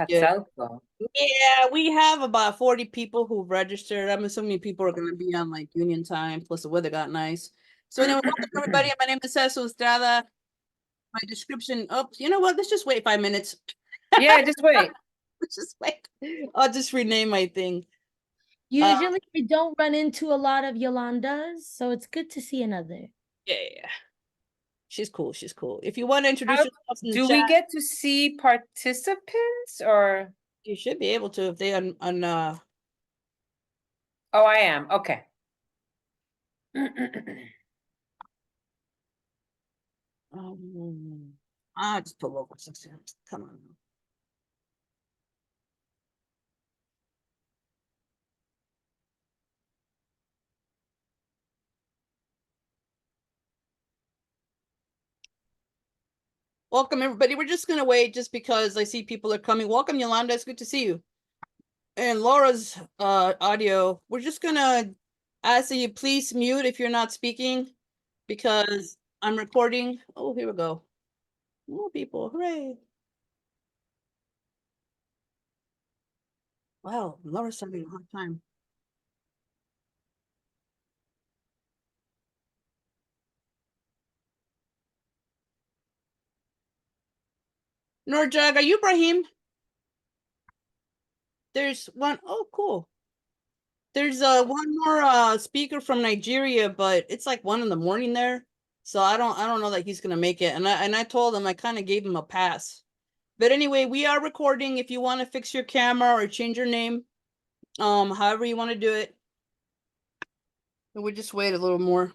Yeah. Quetzalcoatl. Yeah, we have about 40 people who registered. I'm assuming people are going to be on like union time, plus the weather got nice. So anyway, welcome everybody. My name is Cecil Estrada. My description. Oh, you know what? Let's just wait 5 minutes. Yeah, just wait. Let's just wait. I'll just rename my thing. Uh, Usually we don't run into a lot of Yolandas, so it's good to see another. yeah. She's cool. She's cool. If you want to introduce How yourself in the do chat, we get to see participants or? you should be able to if they on Oh, I am. Okay. I just put local 60. Come on. Welcome everybody. We're just gonna wait just because I see people are coming. Welcome, Yolanda. It's good to see you. And Laura's audio. We're just gonna ask that you please mute if you're not speaking because I'm recording. Oh, here we go. More people. Hooray. Wow, Laura's having a hard time. Nurjag, are you Brahim? There's one. Oh, cool. There's one more speaker from Nigeria, but it's like 1 in the morning there. So I don't know that he's gonna make it. And I told him I kind of gave him a pass. But anyway, we are recording. If you want to fix your camera or change your name, however you want to do it. And we'll just wait a little more.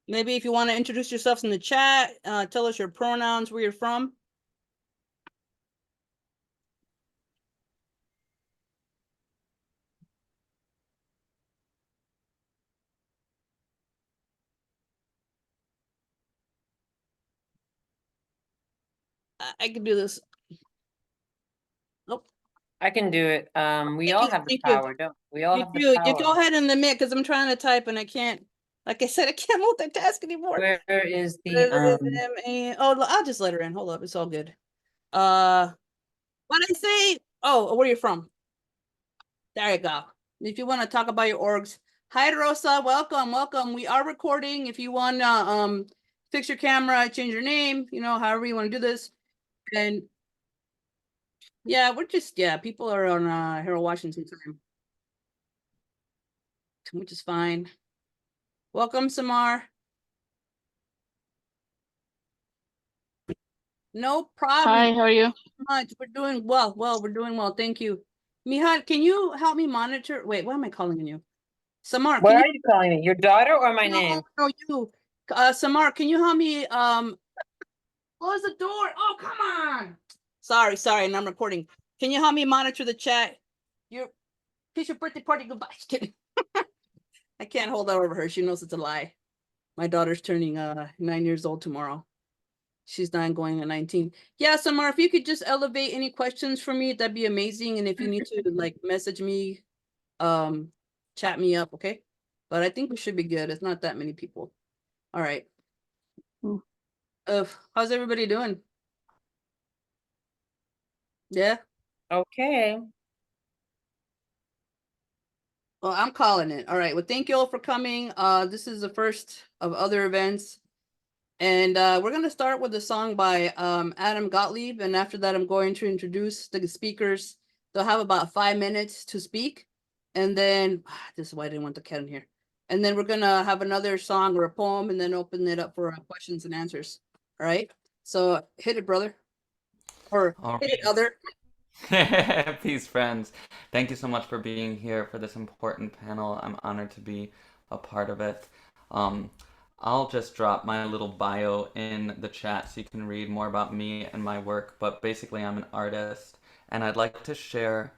Maybe if you want to introduce yourselves in the chat, tell us your pronouns, where you're from. I can do this. Nope. I can do it. We all have the Thank you. power, don't we? All You have the do. You power. go ahead and admit because I'm trying to type and I can't. Like I said, I can't multitask anymore. Where is the Oh, I'll just let her in. Hold up, it's all good. What I say? Oh, where you from? There you go. If you want to talk about your orgs, hi Rosa, welcome, welcome. We are recording. If you want to fix your camera, change your name, however you want to do this, and yeah, people are on Harold Washington time, which is fine. Welcome, Samar. No problem. Hi, how are you? Much. We're doing well. We're doing well. Thank you. Mihan, can you help me monitor? Wait, what am I calling you? Samar, What can you? are you calling me? Your daughter or my name? No, you. Samar, can you help me? Close the door. Oh, come on. Sorry, and I'm recording. Can you help me monitor the chat? Your birthday party. Goodbye. Just kidding. I can't hold that over her. She knows it's a lie. My daughter's turning 9 years old tomorrow. She's 9 going at 19. Yeah, Samar, if you could just elevate any questions for me, that'd be amazing. And if you need to like message me, chat me up, okay? But I think we should be good. It's not that many people. All right. How's everybody doing? Yeah. Okay. Well, I'm calling it. All right. Well, thank you all for coming. This is the first of other events. And we're going to start with a song by Adam Gottlieb. And after that, I'm going to introduce the speakers. They'll have about 5 minutes to speak. And then, this is why I didn't want the cat in here. And then we're going to have another song or a poem and then open it up for questions and answers. All right. So hit it, brother. Or All hit it, right. other. Peace, friends. Thank you so much for being here for this important panel. I'm honored to be a part of it. I'll just drop my little bio in the chat so you can read more about me and my work. But basically, I'm an artist, and I'd like to share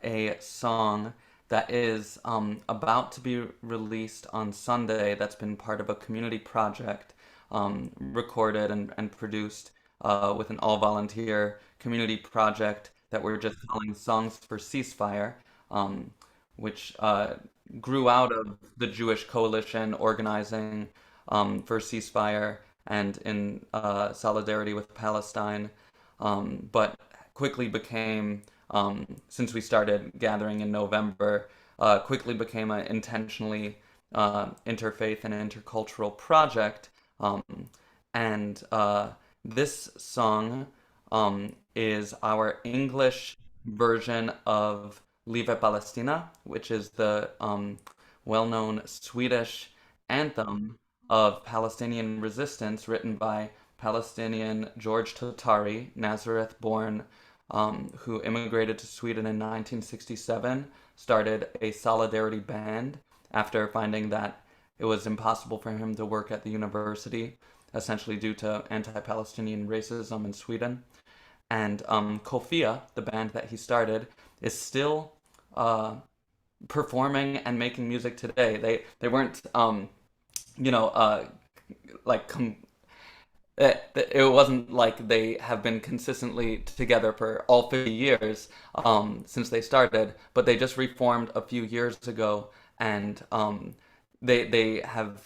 a song that is about to be released on Sunday that's been part of a community project recorded and produced with an all-volunteer community project that we're just calling Songs for Ceasefire, which grew out of the Jewish coalition organizing for ceasefire and in solidarity with Palestine but quickly became, since we started gathering in November, quickly became an intentionally interfaith and intercultural project. And this song is our English version of Live Palestina, which is the well-known Swedish anthem of Palestinian resistance written by Palestinian George Totari, Nazareth-born, who immigrated to Sweden in 1967, started a solidarity band after finding that it was impossible for him to work at the university, essentially due to anti-Palestinian racism in Sweden. And Kofia, the band that he started, is still performing and making music today. They weren't, like it wasn't like they have been consistently together for all 50 years since they started, but they just reformed a few years ago, and they have,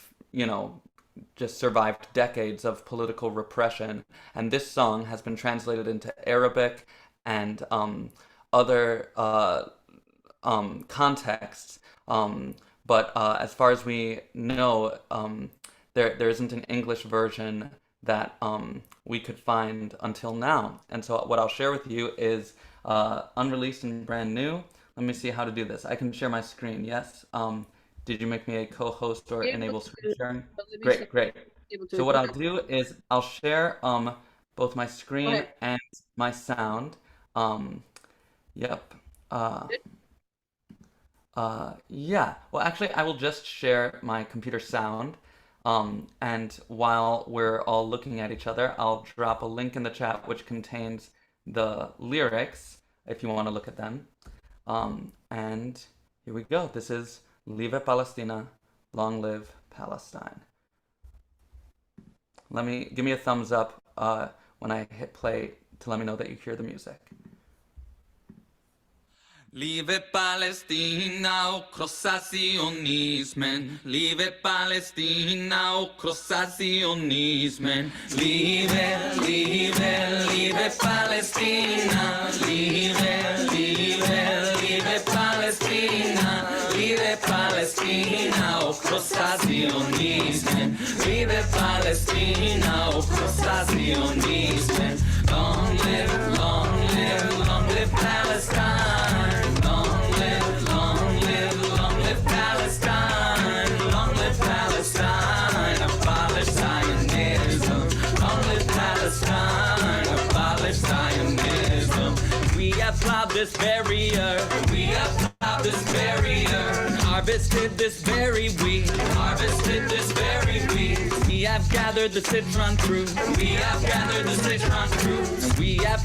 just survived decades of political repression. And this song has been translated into Arabic and other contexts. But as far as we know, there isn't an English version that we could find until now. And so what I'll share with you is unreleased and brand new. Let me see how to do this. I can share my screen, yes? Did you make me a co-host or enable screen sharing? Great. So what I'll do is I'll share both my screen and my sound. Yep. Yeah. Well, actually, I will just share my computer sound. And while we're all looking at each other, I'll drop a link in the chat which contains the lyrics if you want to look at them. And here we go. This is Live Palestina, Long Live Palestine. Give me a thumbs up when I hit play to let me know that you hear the music. Live Palestina och krossa sionismen. Live Palestina och krossa sionismen. Live Palestina. Live Palestina. Live Palestina och krossa sionismen. Live Palestina och krossa sionismen. Long live Palestine. This barrier, we have plowed this barrier, harvested this very wheat, we have gathered the citron fruit, and we have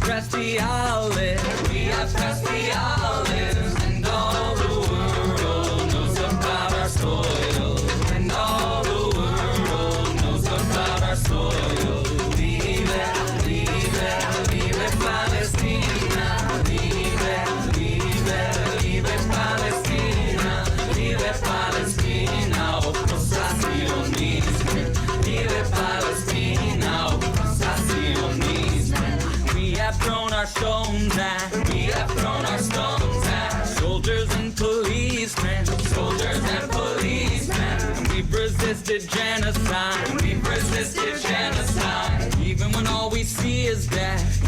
pressed the olive, and all the world knows about our soil, and all the world knows about our soil. Leave it, Palestina. We have thrown our stones at soldiers and policemen, and we've resisted genocide, even when all we see is death,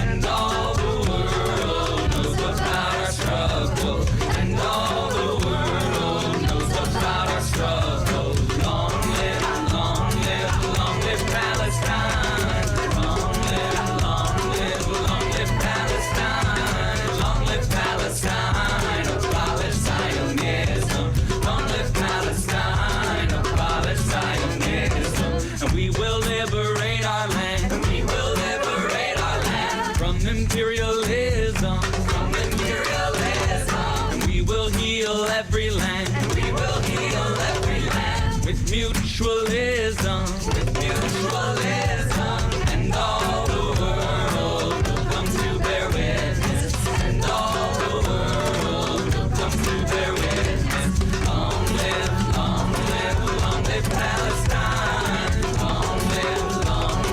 and all the world knows about our struggle, and all the world knows about our struggle. Long live Palestine. Mutualism, and all the world will come to bear witness, and all the world will come to bear witness. Long live Palestine. Long live Palestine.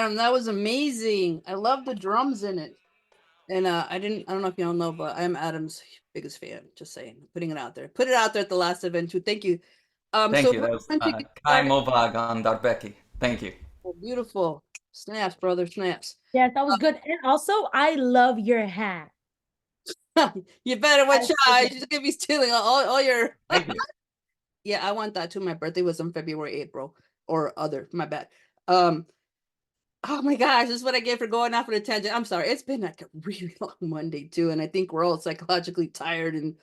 Adam. That was amazing. I love the drums in it. And I don't know if y'all know, but I'm Adam's biggest fan. Just saying, putting it out there. Put it out there at the last event too. Thank you. Thank So you. That was we're going to get Kai started. Movag on Darbeki. Thank you. Oh, beautiful. Snaps, brother, snaps. Yes, that was good. And also, I love your hat. You better watch That's out. good. She's gonna be stealing all your. Thank you. Yeah, I want that too. My birthday was on February 8th, bro. Or other. My bad. Oh my gosh, this is what I get for going off on a tangent. I'm sorry. It's been like a really long Monday too, and I think we're all psychologically tired and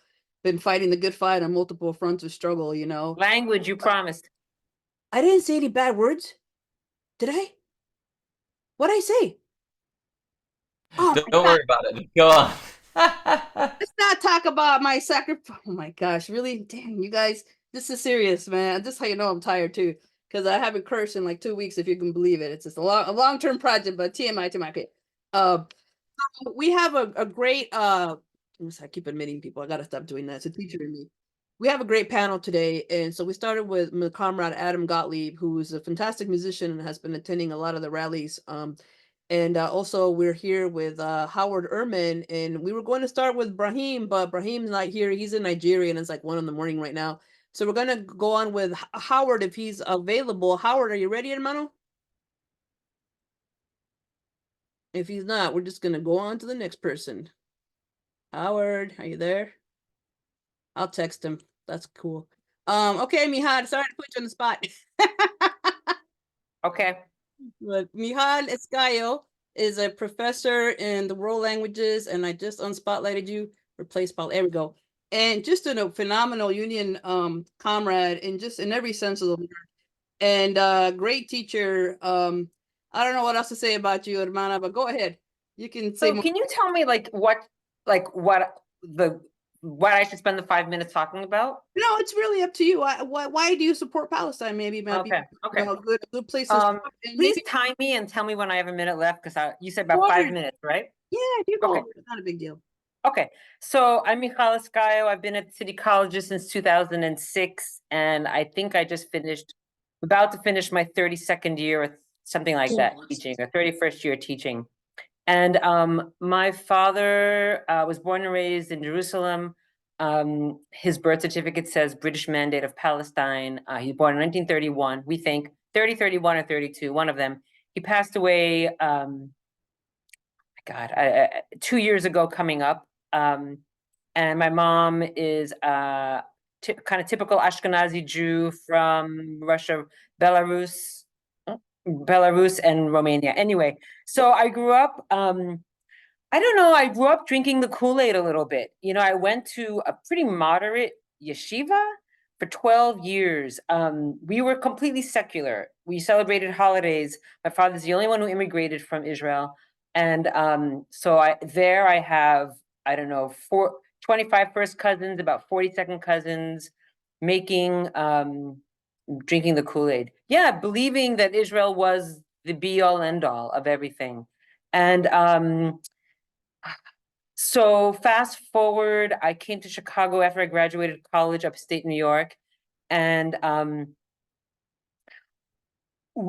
been fighting the good fight on multiple fronts of struggle. You know, Language, you promised. I didn't say any bad words, did I? What'd I say? Oh, Don't worry about it. Just go on. let's not talk about my sacrifice. Oh my gosh, really? Damn, you guys, this is serious, man. This is how you know I'm tired too, because I haven't cursed in like 2 weeks, if you can believe it. It's just a long-term project, but TMI. Okay. We have a great I keep admitting people. I gotta stop doing that. It's a teacher in me. We have a great panel today, and so we started with my comrade Adam Gottlieb, who is a fantastic musician and has been attending a lot of the rallies. And also we're here with Howard Ehrman, and we were going to start with Brahim, but Brahim's not here. He's in Nigeria, and it's like 1 a.m. right now. So we're gonna go on with Howard if he's available. Howard, are you ready, hermano? If he's not, we're just gonna go on to the next person. Howard, are you there? I'll text him. That's cool. Okay, Mihad, sorry to put you on the spot. Okay. But Mihad Escayo is a professor in the world languages, and I just unspotlighted you. Replace spot. There we go. And just a phenomenal union comrade in just in every sense of the word. And great teacher. I don't know what else to say about you, hermana, but go ahead. You can say So more. can you tell me what I should spend the 5 minutes talking about? No, it's really up to you. Why do you support Palestine? Maybe it might be Okay. a good place to start. And Please maybe time me and tell me when I have a minute left, because you said about Sure. 5 minutes, right? Yeah, you go Okay. over it. It's not a big deal. Okay, so I'm Michal Escayo. I've been at City Colleges since 2006, and I think I just about to finish my 32nd year or something like that teaching, or 31st year teaching. And my father was born and raised in Jerusalem. His birth certificate says British Mandate of Palestine. He was born in 1931, we think 30, 31, or 32, one of them. He passed away, God, 2 years ago coming up. And my mom is kind of typical Ashkenazi Jew from Russia, Belarus and Romania. Anyway, so I grew up, I don't know, I grew up drinking the Kool-Aid a little bit. You know, I went to a pretty moderate yeshiva for 12 years. We were completely secular. We celebrated holidays. My father's the only one who immigrated from Israel. And so I have, I don't know, 25 first cousins, about 40 second cousins, drinking the Kool-Aid. Yeah, believing that Israel was the be-all, end-all of everything. And so fast forward, I came to Chicago after I graduated college, upstate New York, and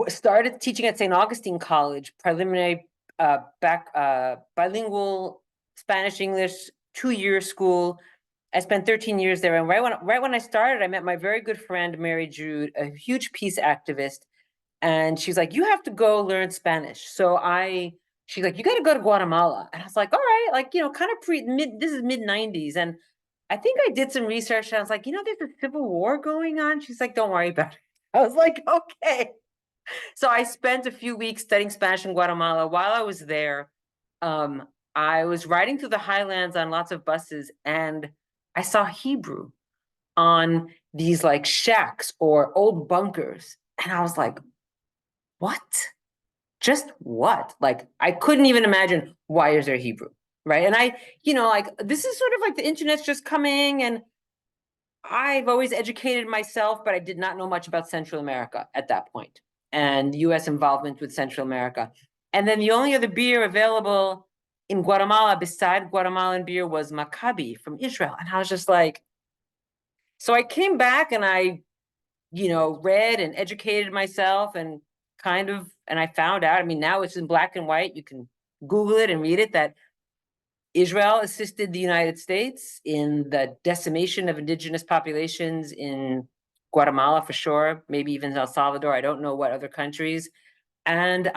started teaching at St. Augustine College, preliminary bilingual Spanish English 2-year school. I spent 13 years there, and right when I started, I met my very good friend Mary Jude, a huge peace activist, and she's like, "You have to go learn Spanish." So she's like, "You got to go to Guatemala," and I was like, "All right," like, you know, kind of this is mid 90s, and I think I did some research, and I was like, "You know, there's a civil war going on." She's like, "Don't worry about it." I was like, "Okay." So I spent a few weeks studying Spanish in Guatemala. While I was there, I was riding through the highlands on lots of buses, and I saw Hebrew on these like shacks or old bunkers. And I was like, what? Just what? Like, I couldn't even imagine, why is there Hebrew? Right. And like, this is sort of like the internet's just coming, and I've always educated myself, but I did not know much about Central America at that point and US involvement with Central America. And then the only other beer available in Guatemala beside Guatemalan beer was Maccabi from Israel. And I was just like, so I came back and I, read and educated myself and kind of, and I found out, I mean, now it's in black and white. You can Google it and read it, that Israel assisted the United States in the decimation of indigenous populations in Guatemala for sure, maybe even El Salvador. I don't know what other countries. And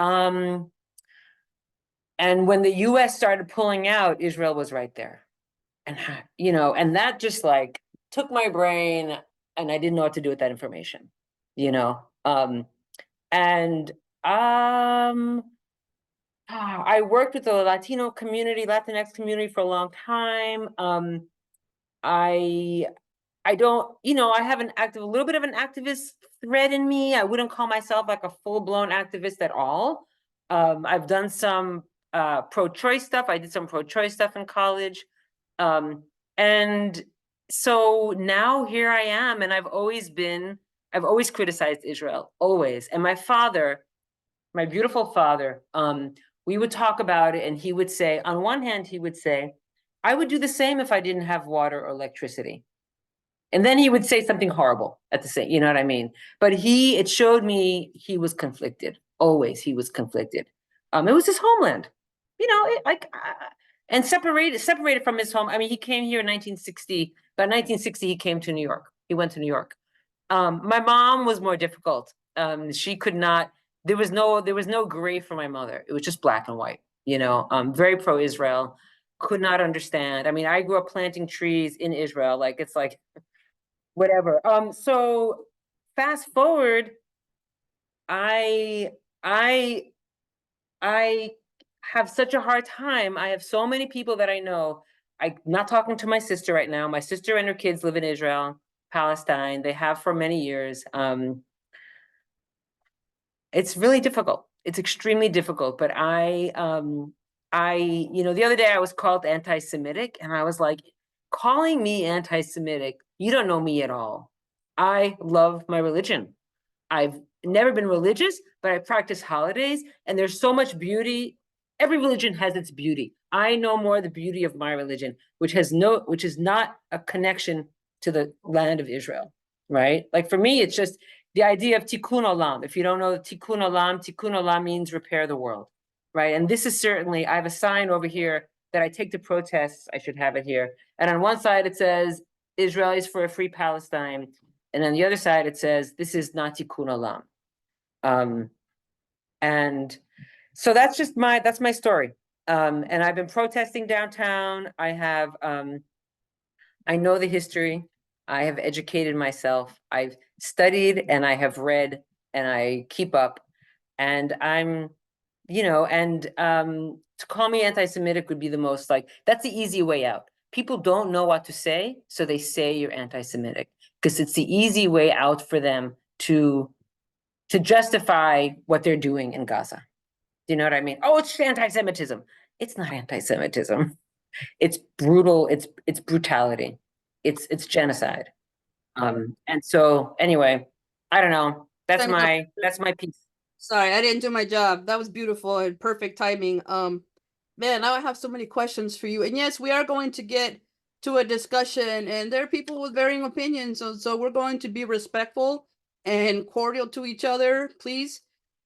when the US started pulling out, Israel was right there. And you know, and that just like took my brain, and I didn't know what to do with that information, you know. And I worked with the Latino community, Latinx community for a long time. I don't, you know, I have a little bit of an activist thread in me. I wouldn't call myself like a full-blown activist at all. I've done some pro-choice stuff. I did some pro-choice stuff in college. And so now here I am, and I've always criticized Israel, always. And my father, my beautiful father, we would talk about it, and he would say, on one hand, he would say, I would do the same if I didn't have water or electricity. And then he would say something horrible at the same, you know what I mean? But it showed me he was conflicted. Always he was conflicted. It was his homeland, you know, and separated from his home. I mean, he came here in 1960. By 1960, he came to New York. He went to New York. My mom was more difficult. She could not, there was no gray for my mother. It was just black and white, you know, very pro-Israel, could not understand. I mean, I grew up planting trees in Israel. Like, it's like, whatever. So fast forward, I have such a hard time. I have so many people that I know. I'm not talking to my sister right now. My sister and her kids live in Israel, Palestine. They have for many years. It's really difficult. It's extremely difficult. But you know, the other day I was called anti-Semitic, and I was like, calling me anti-Semitic, you don't know me at all. I love my religion. I've never been religious, but I practice holidays, and there's so much beauty. Every religion has its beauty. I know more the beauty of my religion, which is not a connection to the land of Israel, right? Like for me, it's just the idea of tikkun olam. If you don't know tikkun olam means repair the world, right? And this is certainly, I have a sign over here that I take to protests. I should have it here. And on one side it says, Israelis for a free Palestine. And on the other side, it says, this is not tikkun olam. And so that's just that's my story. And I've been protesting downtown. I know the history. I have educated myself. I've studied and I have read and I keep up. And I'm, you know, and to call me anti-Semitic would be the most like, that's the easy way out. People don't know what to say, so they say you're anti-Semitic because it's the easy way out for them to justify what they're doing in Gaza. Do you know what I mean? Oh, it's anti-Semitism. It's not anti-Semitism. It's brutal. It's brutality. It's genocide. And so anyway, I don't know. That's my piece. Sorry, I didn't do my job. That was beautiful and perfect timing. Man, now I have so many questions for you. And yes, we are going to get to a discussion, and there are people with varying opinions. So we're going to be respectful and cordial to each other, please.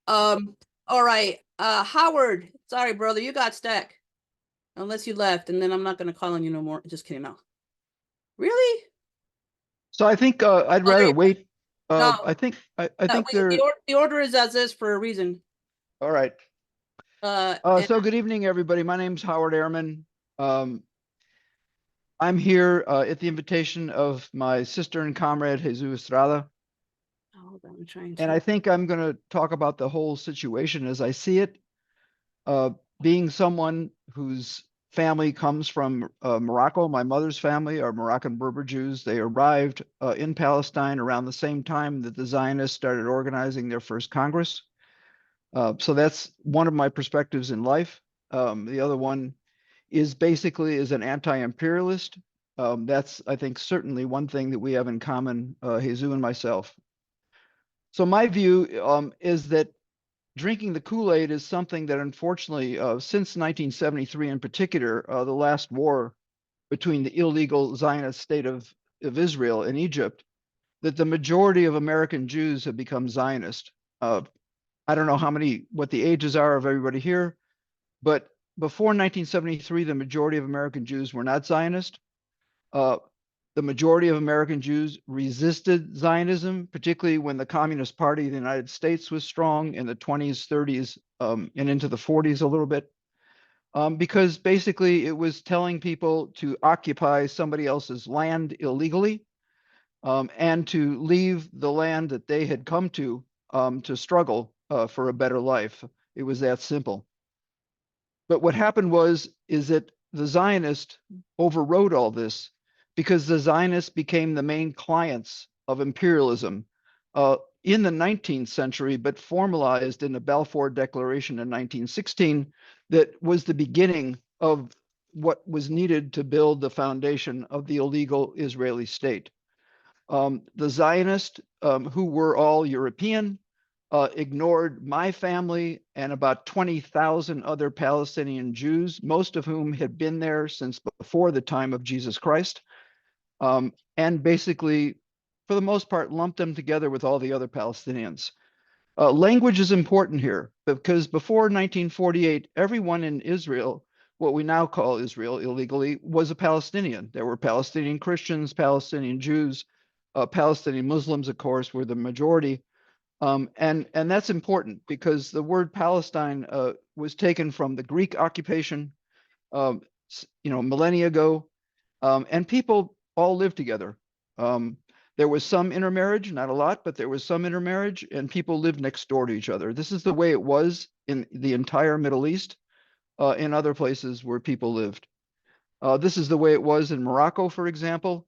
All right. Howard, sorry, brother, you got stuck. Unless you left, and then I'm not gonna call on you no more. Just kidding now. Really? So I think I'd rather Okay. wait. No. I think No, there. the order is as is for a reason. All right. And- So good evening, everybody. My name's Howard Ehrman. I'm here at the invitation of my sister and comrade Jesus Estrada, hold on, I'm trying and to. I think I'm going to talk about the whole situation as I see it. Being someone whose family comes from Morocco, my mother's family are Moroccan Berber Jews. They arrived in Palestine around the same time that the Zionists started organizing their first Congress. So that's one of my perspectives in life. The other one is basically as an anti-imperialist. That's, I think, certainly one thing that we have in common, Jesus and myself. So my view is that drinking the Kool-Aid is something that unfortunately, since 1973 in particular, the last war between the illegal Zionist state of Israel and Egypt, that the majority of American Jews have become Zionist. I don't know what the ages are of everybody here, but before 1973, the majority of American Jews were not Zionist. The majority of American Jews resisted Zionism, particularly when the Communist Party of the United States was strong in the 20s, 30s, and into the 40s a little bit, because basically it was telling people to occupy somebody else's land illegally, and to leave the land that they had come to struggle for a better life. It was that simple. But what happened is that the Zionists overrode all this because the Zionists became the main clients of imperialism in the 19th century, but formalized in the Balfour Declaration in 1916, that was the beginning of what was needed to build the foundation of the illegal Israeli state. The Zionists, who were all European, ignored my family and about 20,000 other Palestinian Jews, most of whom had been there since before the time of Jesus Christ, and basically, for the most part, lumped them together with all the other Palestinians. Language is important here because before 1948, everyone in Israel, what we now call Israel illegally, was a Palestinian. There were Palestinian Christians, Palestinian Jews, Palestinian Muslims, of course, were the majority. And that's important because the word Palestine was taken from the Greek occupation, millennia ago, and people all lived together. There was some intermarriage, not a lot, but there was some intermarriage, and people lived next door to each other. This is the way it was in the entire Middle East, in other places where people lived. This is the way it was in Morocco, for example,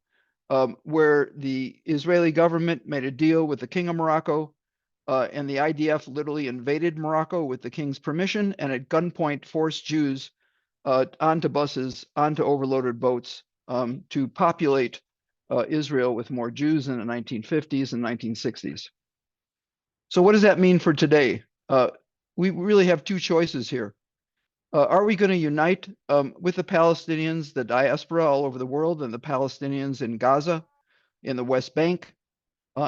where the Israeli government made a deal with the King of Morocco, and the IDF literally invaded Morocco with the king's permission and at gunpoint forced Jews onto buses, onto overloaded boats, to populate Israel with more Jews in the 1950s and 1960s. So what does that mean for today? We really have two choices here. Are we going to unite with the Palestinians, the diaspora all over the world, and the Palestinians in Gaza, in the West Bank,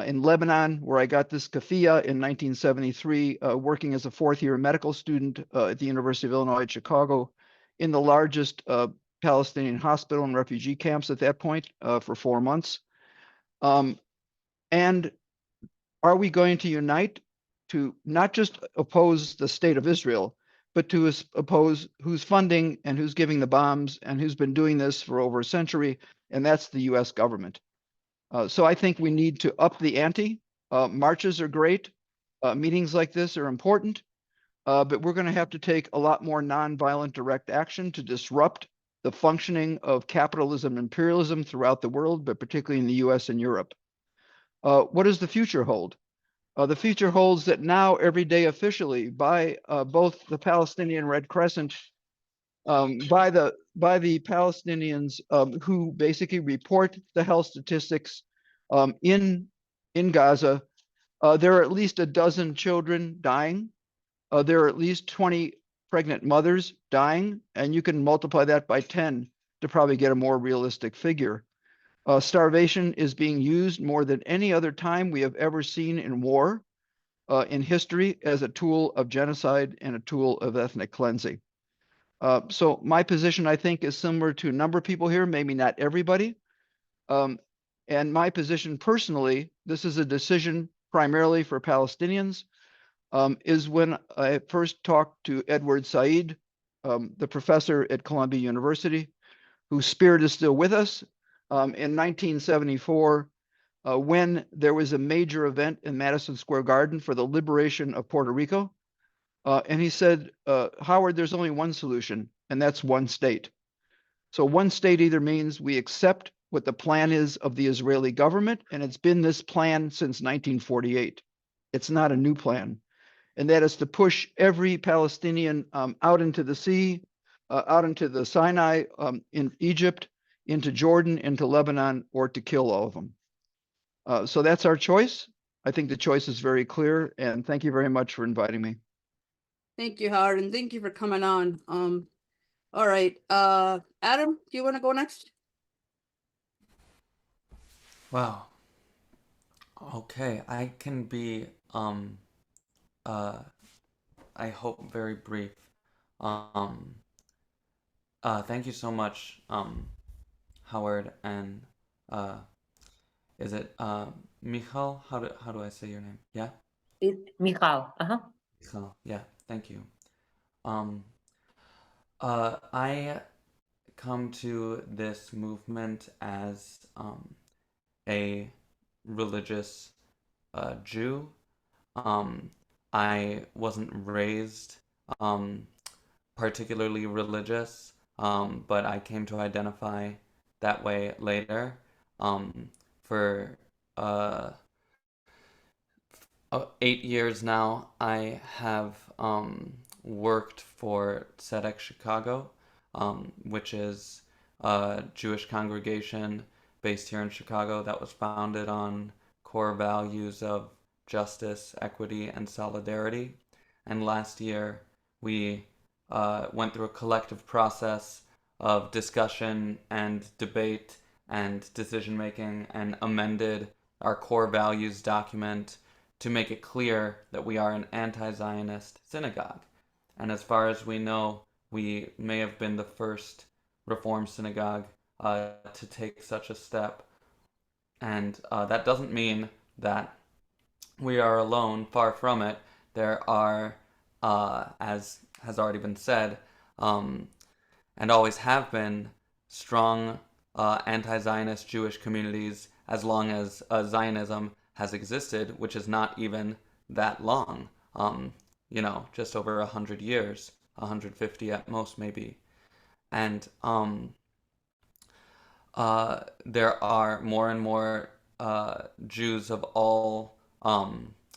in Lebanon, where I got this kafia in 1973, working as a fourth-year medical student at the University of Illinois at Chicago, in the largest Palestinian hospital and refugee camps at that point for 4 months. And are we going to unite to not just oppose the state of Israel, but to oppose who's funding and who's giving the bombs and who's been doing this for over a century, and that's the US government. So I think we need to up the ante. Marches are great. Meetings like this are important, but we're going to have to take a lot more nonviolent direct action to disrupt the functioning of capitalism and imperialism throughout the world, but particularly in the US and Europe. What does the future hold? The future holds that now every day officially by both the Palestinian Red Crescent, by the Palestinians who basically report the health statistics in Gaza, there are at least a dozen children dying. There are at least 20 pregnant mothers dying, and you can multiply that by 10 to probably get a more realistic figure. Starvation is being used more than any other time we have ever seen in war in history as a tool of genocide and a tool of ethnic cleansing. So my position, I think, is similar to a number of people here, maybe not everybody. And my position personally, this is a decision primarily for Palestinians, is when I first talked to Edward Said, the professor at Columbia University, whose spirit is still with us, in 1974, when there was a major event in Madison Square Garden for the liberation of Puerto Rico. And he said, Howard, there's only one solution, and that's one state. So one state either means we accept what the plan is of the Israeli government, and it's been this plan since 1948. It's not a new plan. And that is to push every Palestinian out into the sea, out into the Sinai, in Egypt, into Jordan, into Lebanon, or to kill all of them. So that's our choice. I think the choice is very clear, and thank you very much for inviting me. Thank you, Howard, and thank you for coming on. All right, Adam, do you want to go next? Wow. Okay, I can be I hope very brief. Um, thank you so much, Howard, and uh, is it Michal? How do I say your name? Yeah, Michal, uh-huh. Michal. Yeah, thank you. Um, I come to this movement as a religious Jew. I wasn't raised um, particularly religious, but I came to identify that way later. For uh, 8 years now, I have worked for Tzedek Chicago, which is a Jewish congregation based here in Chicago that was founded on core values of justice, equity, and solidarity. And last year, we went through a collective process of discussion and debate and decision making and amended our core values document to make it clear that we are an anti-Zionist synagogue. And as far as we know, we may have been the first Reform synagogue to take such a step. And that doesn't mean that we are alone, far from it. There are, as has already been said, and always have been, strong anti-Zionist Jewish communities as long as Zionism has existed, which is not even that long. Just over 100 years, 150 at most, maybe. And there are more and more Jews of all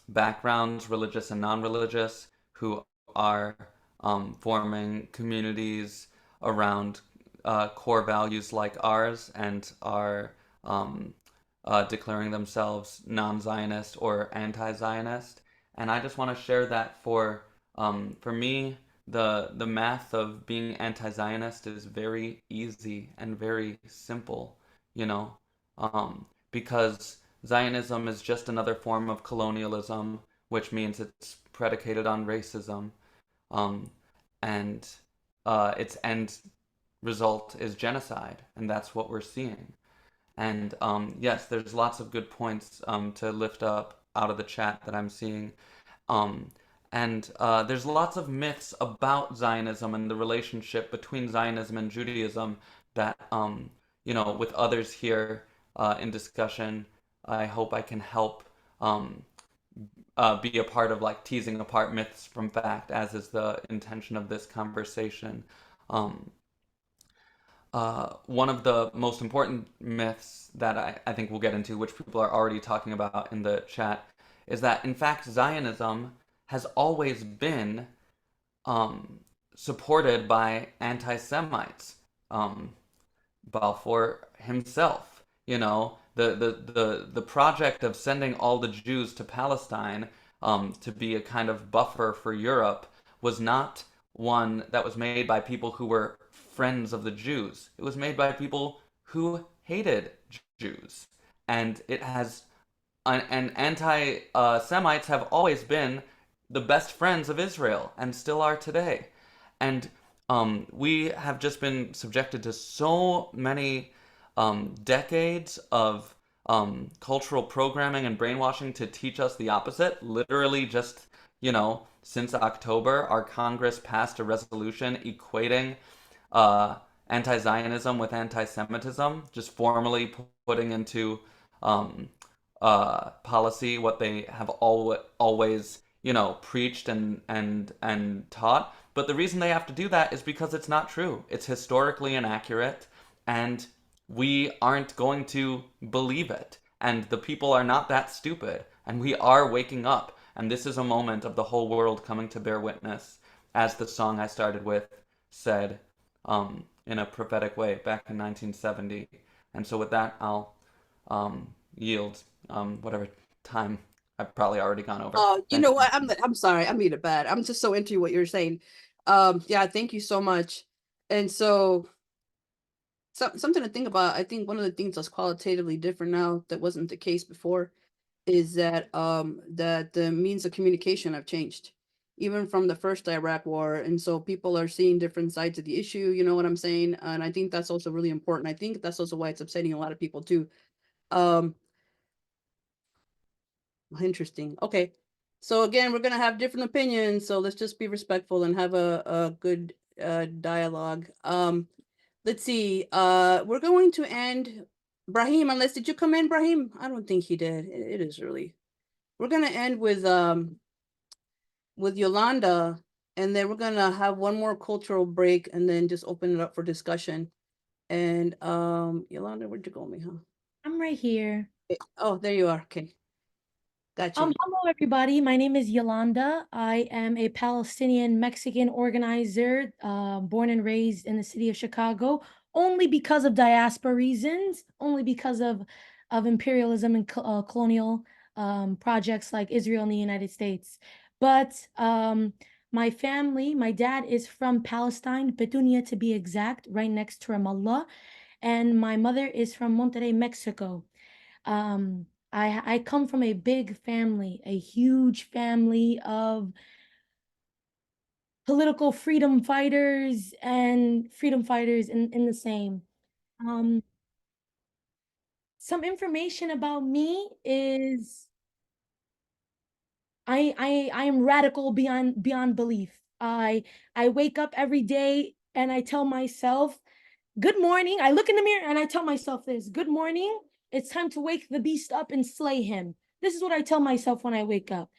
backgrounds, religious and non-religious, who are forming communities around core values like ours and are declaring themselves non-Zionist or anti-Zionist. And I just want to share that for me, the math of being anti-Zionist is very easy and very simple, because Zionism is just another form of colonialism, which means it's predicated on racism, and its end result is genocide, and that's what we're seeing. And yes, there's lots of good points to lift up out of the chat that I'm seeing. And there's lots of myths about Zionism and the relationship between Zionism and Judaism that, with others here in discussion, I hope I can help be a part of, like, teasing apart myths from fact, as is the intention of this conversation. One of the most important myths that I think we'll get into, which people are already talking about in the chat, is that, in fact, Zionism has always been supported by anti-Semites. Balfour himself, the project of sending all the Jews to Palestine to be a kind of buffer for Europe was not one that was made by people who were friends of the Jews. It was made by people who hated Jews. And it has, and anti-Semites have always been the best friends of Israel and still are today. And we have just been subjected to so many decades of cultural programming and brainwashing to teach us the opposite. Literally just, since October, our Congress passed a resolution equating anti-Zionism with anti-Semitism, just formally putting into policy what they have always, preached and taught. But the reason they have to do that is because it's not true. It's historically inaccurate, and we aren't going to believe it. And the people are not that stupid, and we are waking up. And this is a moment of the whole world coming to bear witness, as the song I started with said in a prophetic way back in 1970. And so with that, I'll yield whatever time I've probably already gone over. You know what? I'm sorry. I'm being bad. I'm just so into what you're saying. Yeah, thank you so much. And so something to think about. I think one of the things that's qualitatively different now that wasn't the case before is that that the means of communication have changed. even from the first Iraq war. And so people are seeing different sides of the issue, you know what I'm saying? And I think that's also really important. I think that's also why it's upsetting a lot of people too. Interesting. Okay. So again, we're gonna have different opinions, so let's just be respectful and have a good dialogue. Let's see. We're going to end. Brahim, unless did you come in, Brahim? I don't think he did. It is early. We're gonna end with Yolanda, and then we're gonna have one more cultural break, and then just open it up for discussion. And Yolanda, where'd you go, Mija? I'm right here. Oh, there you are. Okay, got you. Hello everybody. My name is Yolanda. I am a Palestinian Mexican organizer, born and raised in the city of Chicago, only because of diaspora reasons, only because of imperialism and colonial projects like Israel and the United States. But my family, my dad is from Palestine, Petunia to be exact, right next to Ramallah, and my mother is from Monterrey, Mexico. I come from a big family, a huge family of political freedom fighters and freedom fighters in the same. Some information about me is I am radical beyond belief. I wake up every day and I tell myself, good morning. I look in the mirror and I tell myself this, good morning. It's time to wake the beast up and slay him. This is what I tell myself when I wake up.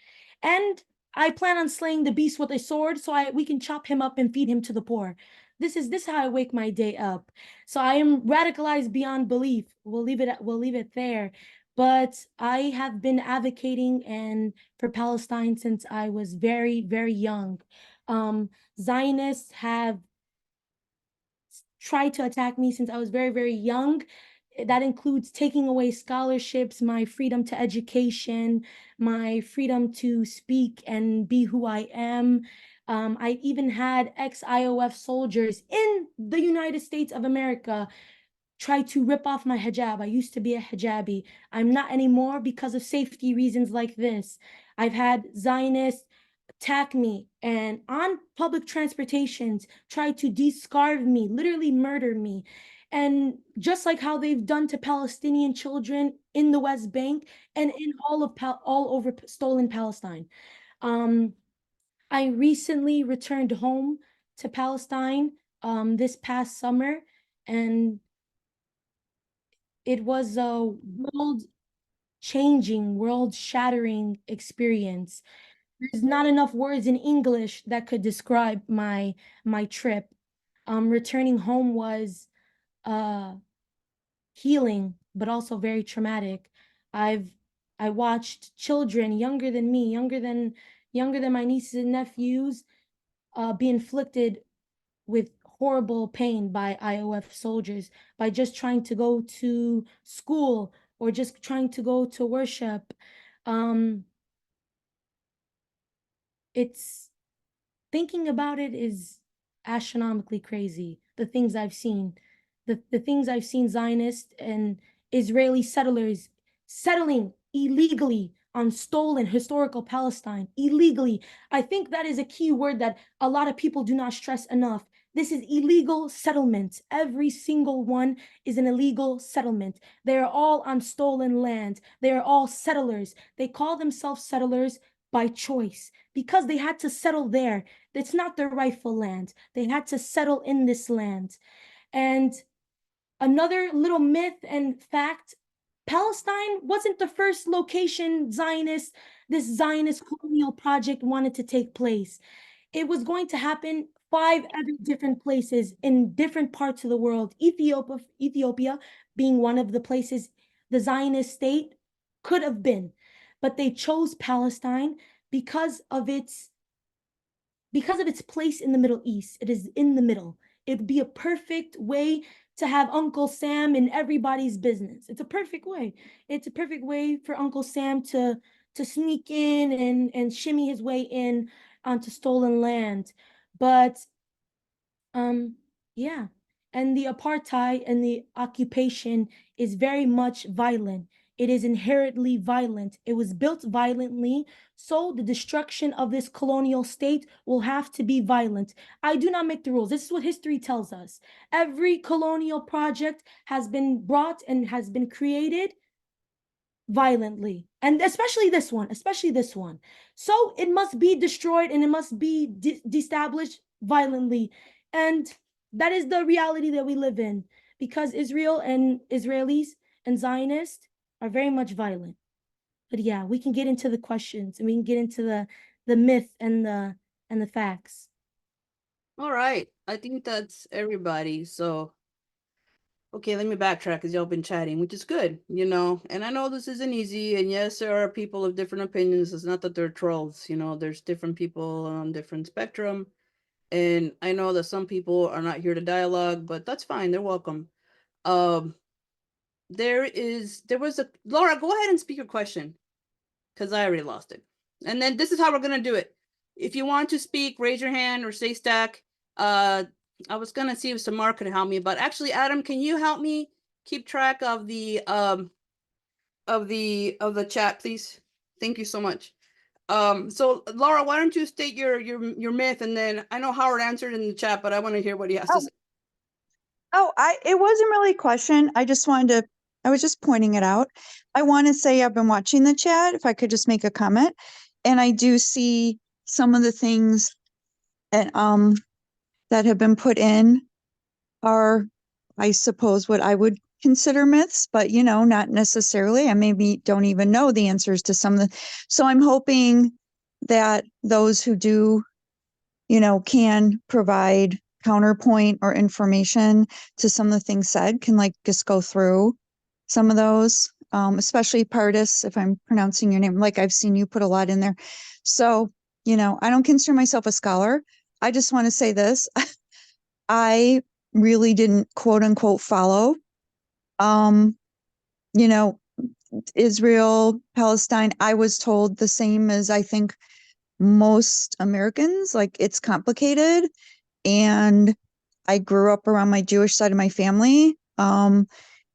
And I plan on slaying the beast with a sword so we can chop him up and feed him to the poor. This is how I wake my day up. So I am radicalized beyond belief. We'll leave it there. But I have been advocating and for Palestine since I was very, very young. Zionists have tried to attack me since I was very, very young. That includes taking away scholarships, my freedom to education, my freedom to speak and be who I am. I even had ex-IOF soldiers in the United States of America try to rip off my hijab. I used to be a hijabi. I'm not anymore because of safety reasons like this. I've had Zionists attack me and on public transportations try to descarve me, literally murder me. And just like how they've done to Palestinian children in the West Bank and in all over stolen Palestine. I recently returned home to Palestine this past summer, and it was a world-changing, world-shattering experience. There's not enough words in English that could describe my trip. Returning home was healing, but also very traumatic. I watched children younger than me, younger than my nieces and nephews, be inflicted with horrible pain by IOF soldiers by just trying to go to school or just trying to go to worship. It's thinking about it is astronomically crazy. The things I've seen, the things I've seen Zionists and Israeli settlers settling illegally on stolen historical Palestine, illegally. I think that is a key word that a lot of people do not stress enough. This is illegal settlements. Every single one is an illegal settlement. They are all on stolen land. They are all settlers. They call themselves settlers by choice because they had to settle there. It's not their rightful land. They had to settle in this land. And another little myth and fact, Palestine wasn't the first location this Zionist colonial project wanted to take place. It was going to happen 5 other different places in different parts of the world. Ethiopia being one of the places the Zionist state could have been. But they chose Palestine because of its place in the Middle East. It is in the middle. It'd be a perfect way to have Uncle Sam in everybody's business. It's a perfect way. It's a perfect way for Uncle Sam to sneak in and shimmy his way in onto stolen land. But yeah. And the apartheid and the occupation is very much violent. It is inherently violent. It was built violently, so the destruction of this colonial state will have to be violent. I do not make the rules. This is what history tells us. Every colonial project has been brought and has been created violently, and especially this one, so it must be destroyed and it must be destablished violently. And that is the reality that we live in, because Israel and Israelis and Zionists are very much violent. But yeah, we can get into the questions and we can get into the myth and the facts. All right. I think that's everybody. So, okay, let me backtrack because y'all been chatting, which is good, you know. And I know this isn't easy. And yes, there are people of different opinions. It's not that they're trolls, you know, there's different people on different spectrum. And I know that some people are not here to dialogue, but that's fine. They're welcome. Um, there was a Laura, go ahead and speak your question because I already lost it. And then this is how we're gonna do it. If you want to speak, raise your hand or say stack. I was gonna see if Samar could help me, but actually, Adam, can you help me keep track of the chat, please? Thank you so much. So Laura, why don't you state your myth, and then I know Howard answered in the chat, but I want to hear what he has to say. It wasn't really a question. I was just pointing it out. I want to say I've been watching the chat, if I could just make a comment. And I do see some of the things that, that have been put in are, I suppose, what I would consider myths, but you know, not necessarily. I maybe don't even know the answers to some of the, so I'm hoping that those who do, you know, can provide counterpoint or information to some of the things said, can like just go through some of those, especially Pardis, if I'm pronouncing your name, like I've seen you put a lot in there. So, you know, I don't consider myself a scholar. I just want to say this. I really didn't quote unquote follow, you know, Israel, Palestine. I was told the same as I think most Americans, like it's complicated. And I grew up around my Jewish side of my family.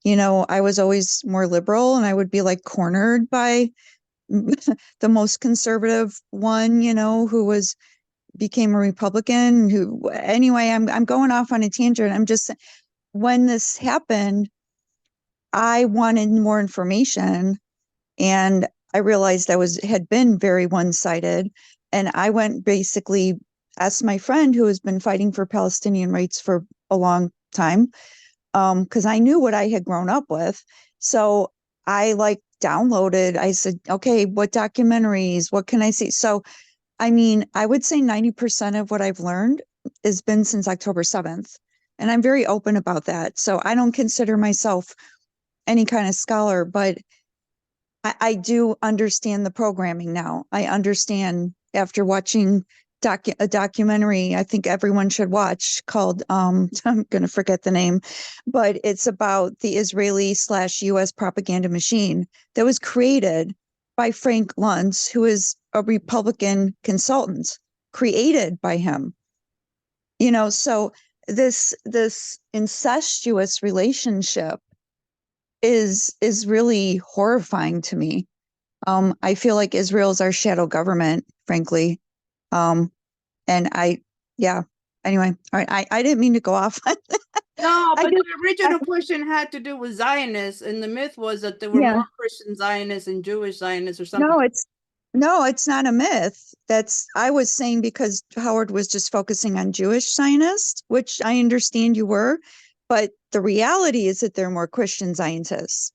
You know, I was always more liberal and I would be like cornered by the most conservative one, you know, who became a Republican, who anyway, I'm going off on a tangent. I'm just, when this happened, I wanted more information and I realized I had been very one-sided. And I went basically asked my friend who has been fighting for Palestinian rights for a long time, because I knew what I had grown up with. So I like downloaded, I said, okay, what documentaries, what can I see? So, I mean, I would say 90% of what I've learned has been since October 7th. And I'm very open about that. So I don't consider myself any kind of scholar, but I do understand the programming now. I understand after watching a documentary I think everyone should watch called, I'm going to forget the name, but it's about the Israeli/US propaganda machine that was created by Frank Luntz, who is a Republican consultant, created by him. You know, so this incestuous relationship is really horrifying to me. I feel like Israel's our shadow government, frankly. And yeah, anyway, all right. I didn't mean to go off. No, but the original question had to do with Zionists, and the myth was that there were more Christian Zionists and Jewish Zionists or something. No, it's not a myth. I was saying because Howard was just focusing on Jewish Zionists, which I understand you were, but the reality is that there are more Christian Zionists.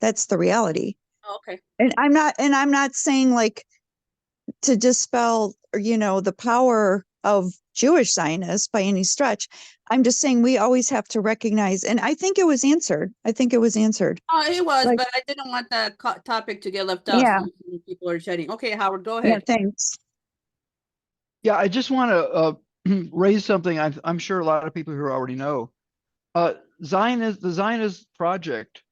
That's the reality. Okay. And I'm not saying like to dispel, you know, the power of Jewish Zionists by any stretch. I'm just saying we always have to recognize, and I think it was answered. Oh, it was, like, but I didn't want that topic to get left out. Yeah. So people are chatting. Okay, Howard, go Yeah, ahead. thanks. Yeah, I just want to raise something I'm sure a lot of people here already know. The Zionist project,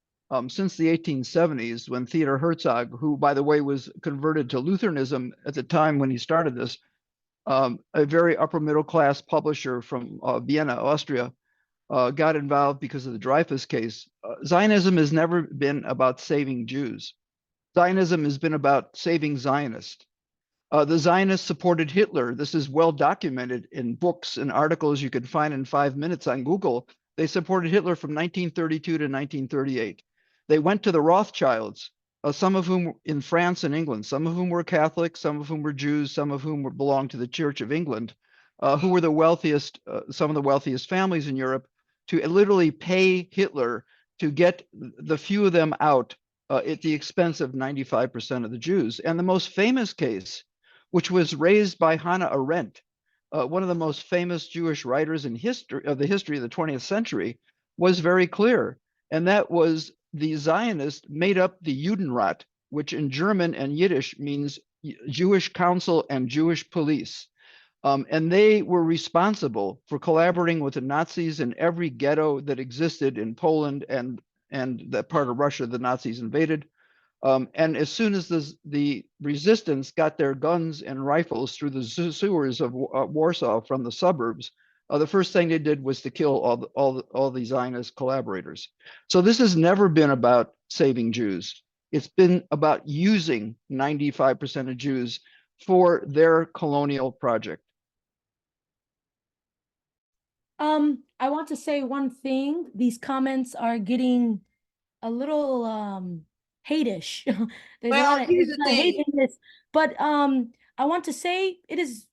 since the 1870s, when Theodor Herzog, who by the way was converted to Lutheranism at the time when he started this, a very upper middle class publisher from Vienna, Austria, got involved because of the Dreyfus case. Zionism has never been about saving Jews. Zionism has been about saving Zionists. The Zionists supported Hitler. This is well documented in books and articles you can find in 5 minutes on Google. They supported Hitler from 1932 to 1938. They went to the Rothschilds, some of whom in France and England, some of whom were Catholic, some of whom were Jews, some of whom belonged to the Church of England, who were the wealthiest, some of the wealthiest families in Europe, to literally pay Hitler to get the few of them out at the expense of 95% of the Jews. And the most famous case, which was raised by Hannah Arendt, one of the most famous Jewish writers in history of the 20th century, was very clear. And that was the Zionists made up the Judenrat, which in German and Yiddish means Jewish council and Jewish police. And they were responsible for collaborating with the Nazis in every ghetto that existed in Poland and that part of Russia the Nazis invaded. And as soon as the resistance got their guns and rifles through the sewers of Warsaw from the suburbs, the first thing they did was to kill all the Zionist collaborators. So this has never been about saving Jews. It's been about using 95% of Jews for their colonial project. I want to say one thing. These comments are getting a little hate-ish. There's a lot of hate in this. But I want to say it is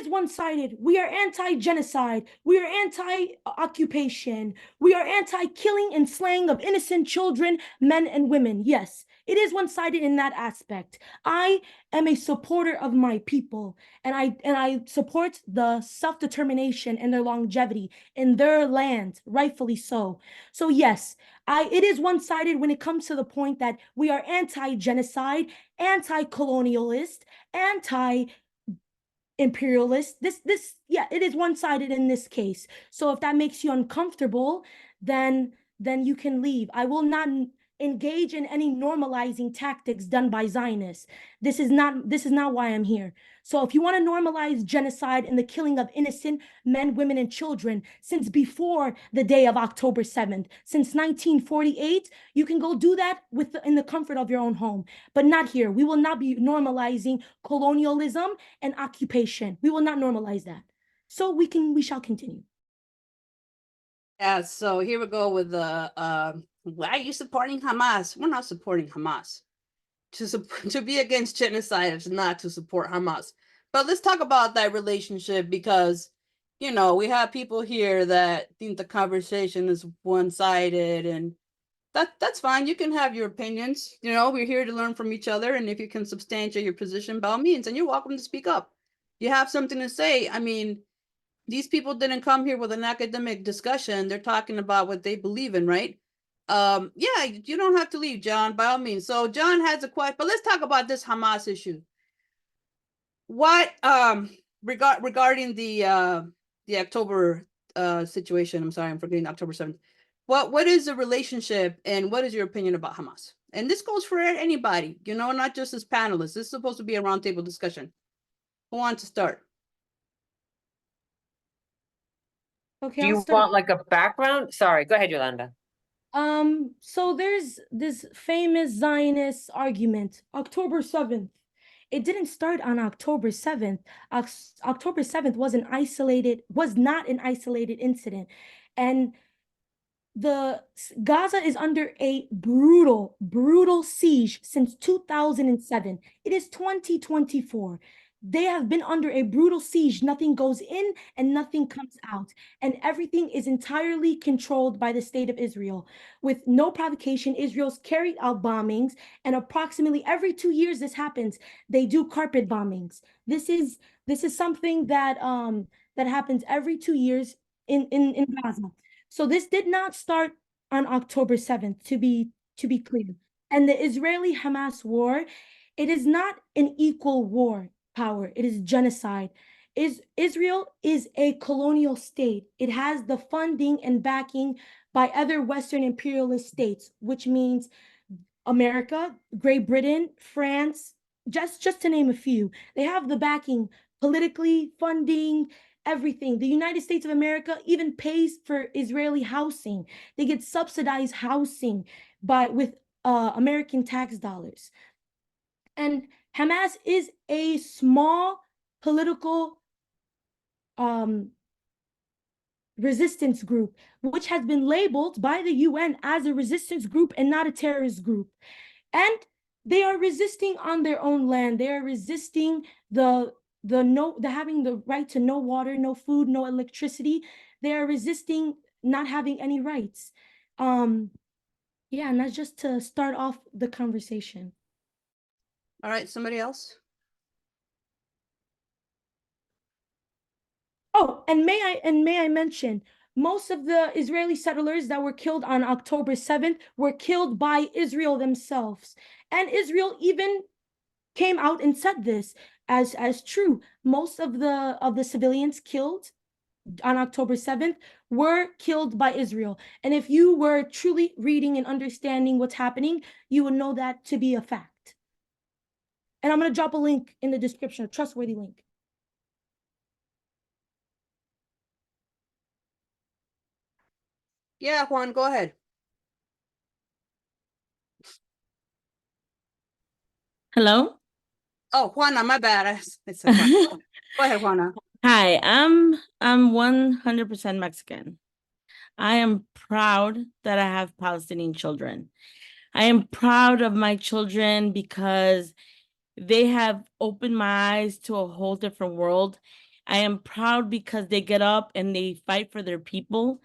one-sided. We are anti-genocide. We are anti-occupation. We are anti-killing and slaying of innocent children, men and women. Yes, it is one-sided in that aspect. I am a supporter of my people, and I support the self-determination and their longevity in their land, rightfully so. So yes, it is one-sided when it comes to the point that we are anti-genocide, anti-colonialist, anti-imperialist. Yeah, it is one-sided in this case. So if that makes you uncomfortable, then you can leave. I will not engage in any normalizing tactics done by Zionists. This is not why I'm here. So if you want to normalize genocide and the killing of innocent men, women, and children since before the day of October 7th, since 1948, you can go do that in the comfort of your own home, but not here. We will not be normalizing colonialism and occupation. We will not normalize that. So we shall continue. Yeah, so here we go with the why are you supporting Hamas? We're not supporting Hamas. To be against genocide is not to support Hamas. But let's talk about that relationship, because we have people here that think the conversation is one-sided, and that's fine. You can have your opinions. We're here to learn from each other, and if you can substantiate your position, by all means, and you're welcome to speak up. You have something to say. I mean, these people didn't come here with an academic discussion. They're talking about what they believe in, right? Yeah, you don't have to leave, John, by all means. So John has a question, but let's talk about this Hamas issue. What regarding the October situation? I'm sorry, I'm forgetting October 7th. What is the relationship, and what is your opinion about Hamas? And this goes for anybody, not just as panelists. This is supposed to be a roundtable discussion. Who wants to start? Okay, Do I'll you start. want like a background? Sorry, go ahead, Yolanda. So there's this famous Zionist argument, October 7th. It didn't start on October 7th. October 7th was not an isolated incident. And Gaza is under a brutal siege since 2007. It is 2024. They have been under a brutal siege. Nothing goes in and nothing comes out. And everything is entirely controlled by the state of Israel. With no provocation, Israel's carried out bombings, and approximately every 2 years this happens. They do carpet bombings. This is something that happens every 2 years in Gaza. So this did not start on October 7th, to be clear. And the Israeli-Hamas war, it is not an equal war power. It is genocide. Israel is a colonial state. It has the funding and backing by other Western imperialist states, which means America, Great Britain, France, just to name a few. They have the backing politically, funding, everything. The United States of America even pays for Israeli housing. They get subsidized housing with American tax dollars. And Hamas is a small political resistance group, which has been labeled by the UN as a resistance group and not a terrorist group. And they are resisting on their own land. They are resisting the having the right to no water, no food, no electricity. They are resisting not having any rights. Yeah, and that's just to start off the conversation. All right, somebody else? Oh, and may I mention, most of the Israeli settlers that were killed on October 7th were killed by Israel themselves. And Israel even came out and said this as true. Most of the civilians killed on October 7th were killed by Israel. And if you were truly reading and understanding what's happening, you would know that to be a fact. And I'm going to drop a link in the description, a trustworthy link. Yeah, Juan, go ahead. Hello. Oh, Juana, my bad. It's a Juana. Go ahead, Juana. Hi, I'm 100% Mexican. I am proud that I have Palestinian children. I am proud of my children because they have opened my eyes to a whole different world. I am proud because they get up and they fight for their people,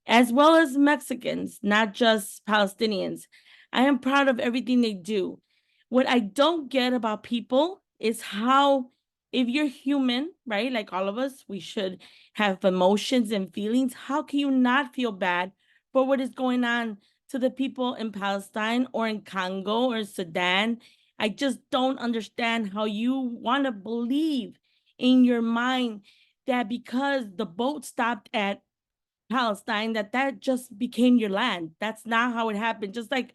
as well as Mexicans, not just Palestinians. I am proud of everything they do. What I don't get about people is how, if you're human, right, like all of us, we should have emotions and feelings. How can you not feel bad for what is going on to the people in Palestine or in Congo or Sudan? I just don't understand how you want to believe in your mind that because the boat stopped at Palestine, that just became your land. That's not how it happened. Just like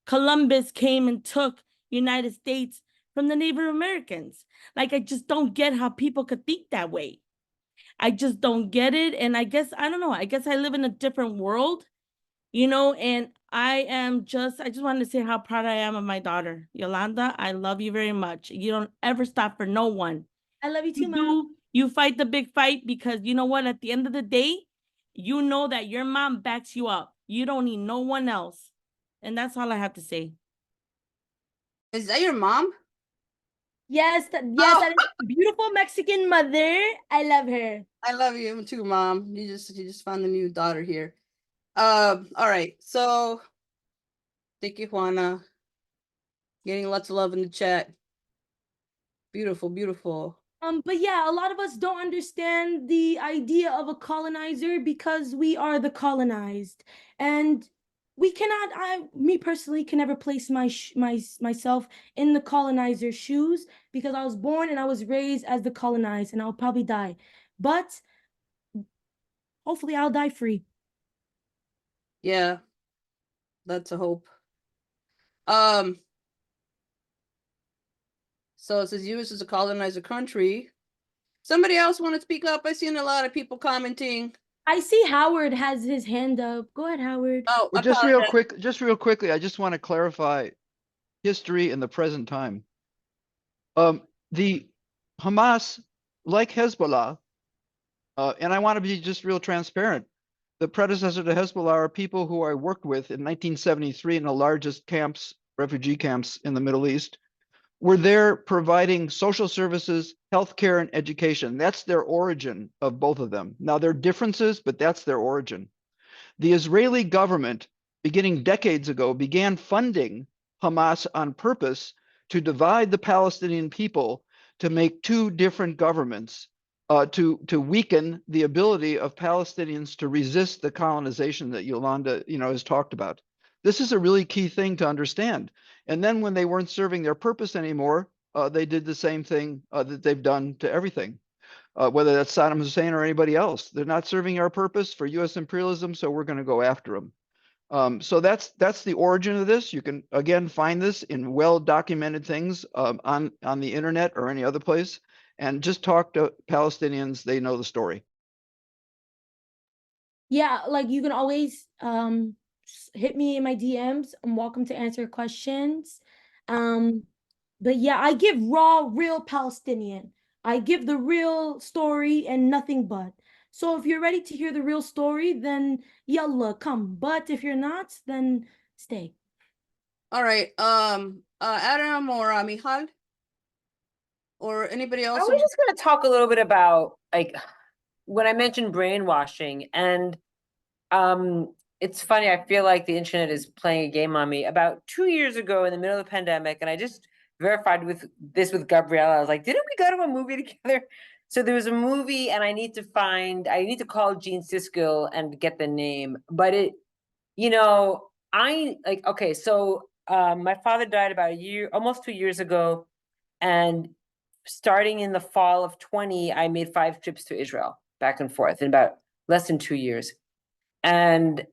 Columbus came and took United States from the Native Americans. Like, I just don't get how people could think that way. I just don't get it. And I guess, I don't know, I guess I live in a different world, and I just wanted to say how proud I am of my daughter. Yolanda, I love you very much. You don't ever stop for no one. I love you too, Mom. You fight the big fight because you know what? At the end of the day, you know that your mom backs you up. You don't need no one else. And that's all I have to say. Is that your mom? Yes, that is a beautiful Mexican mother. I love her. I love you too, Mom. You just found a new daughter here. All right. So thank you, Juana. Getting lots of love in the chat. Beautiful, beautiful. But yeah, a lot of us don't understand the idea of a colonizer because we are the colonized, and we cannot. Me personally, can never place myself in the colonizer's shoes because I was born and I was raised as the colonized, and I'll probably die. But hopefully, I'll die free. Yeah, that's a hope. So it says U.S. is a colonizer country. Somebody else want to speak up? I seen a lot of people commenting. I see Howard has his hand up. Go ahead, Howard. Oh, Well, just real quickly, I just want to clarify history in the present time. The Hamas, like Hezbollah, and I want to be just real transparent. The predecessor to Hezbollah are people who I worked with in 1973 in the largest refugee camps in the Middle East. Were there providing social services, healthcare, and education. That's their origin of both of them. Now, there are differences, but that's their origin. The Israeli government, beginning decades ago, began funding Hamas on purpose to divide the Palestinian people to make two different governments, to weaken the ability of Palestinians to resist the colonization that Yolanda, has talked about. This is a really key thing to understand. And then when they weren't serving their purpose anymore, they did the same thing that they've done to everything, whether that's Saddam Hussein or anybody else. They're not serving our purpose for U.S. imperialism, so we're going to go after them. So that's the origin of this. You can, again, find this in well-documented things on the internet or any other place. and just talk to Palestinians. They know the story. Yeah, like you can always hit me in my DMs. I'm welcome to answer questions. But yeah, I give raw, real Palestinian. I give the real story and nothing but. So if you're ready to hear the real story, then yalla, come. But if you're not, then stay. All right. Adam or Michal or anybody I else? was just going to talk a little bit about like when I mentioned brainwashing, and it's funny, I feel like the internet is playing a game on me. About 2 years ago in the middle of the pandemic, and I just verified with Gabriella. I was like, didn't we go to a movie together? So there was a movie, and I need to call Gene Siskel and get the name. But I like, okay, so my father died about almost 2 years ago, and starting in the fall of 20, I made 5 trips to Israel back and forth in about less than 2 years. And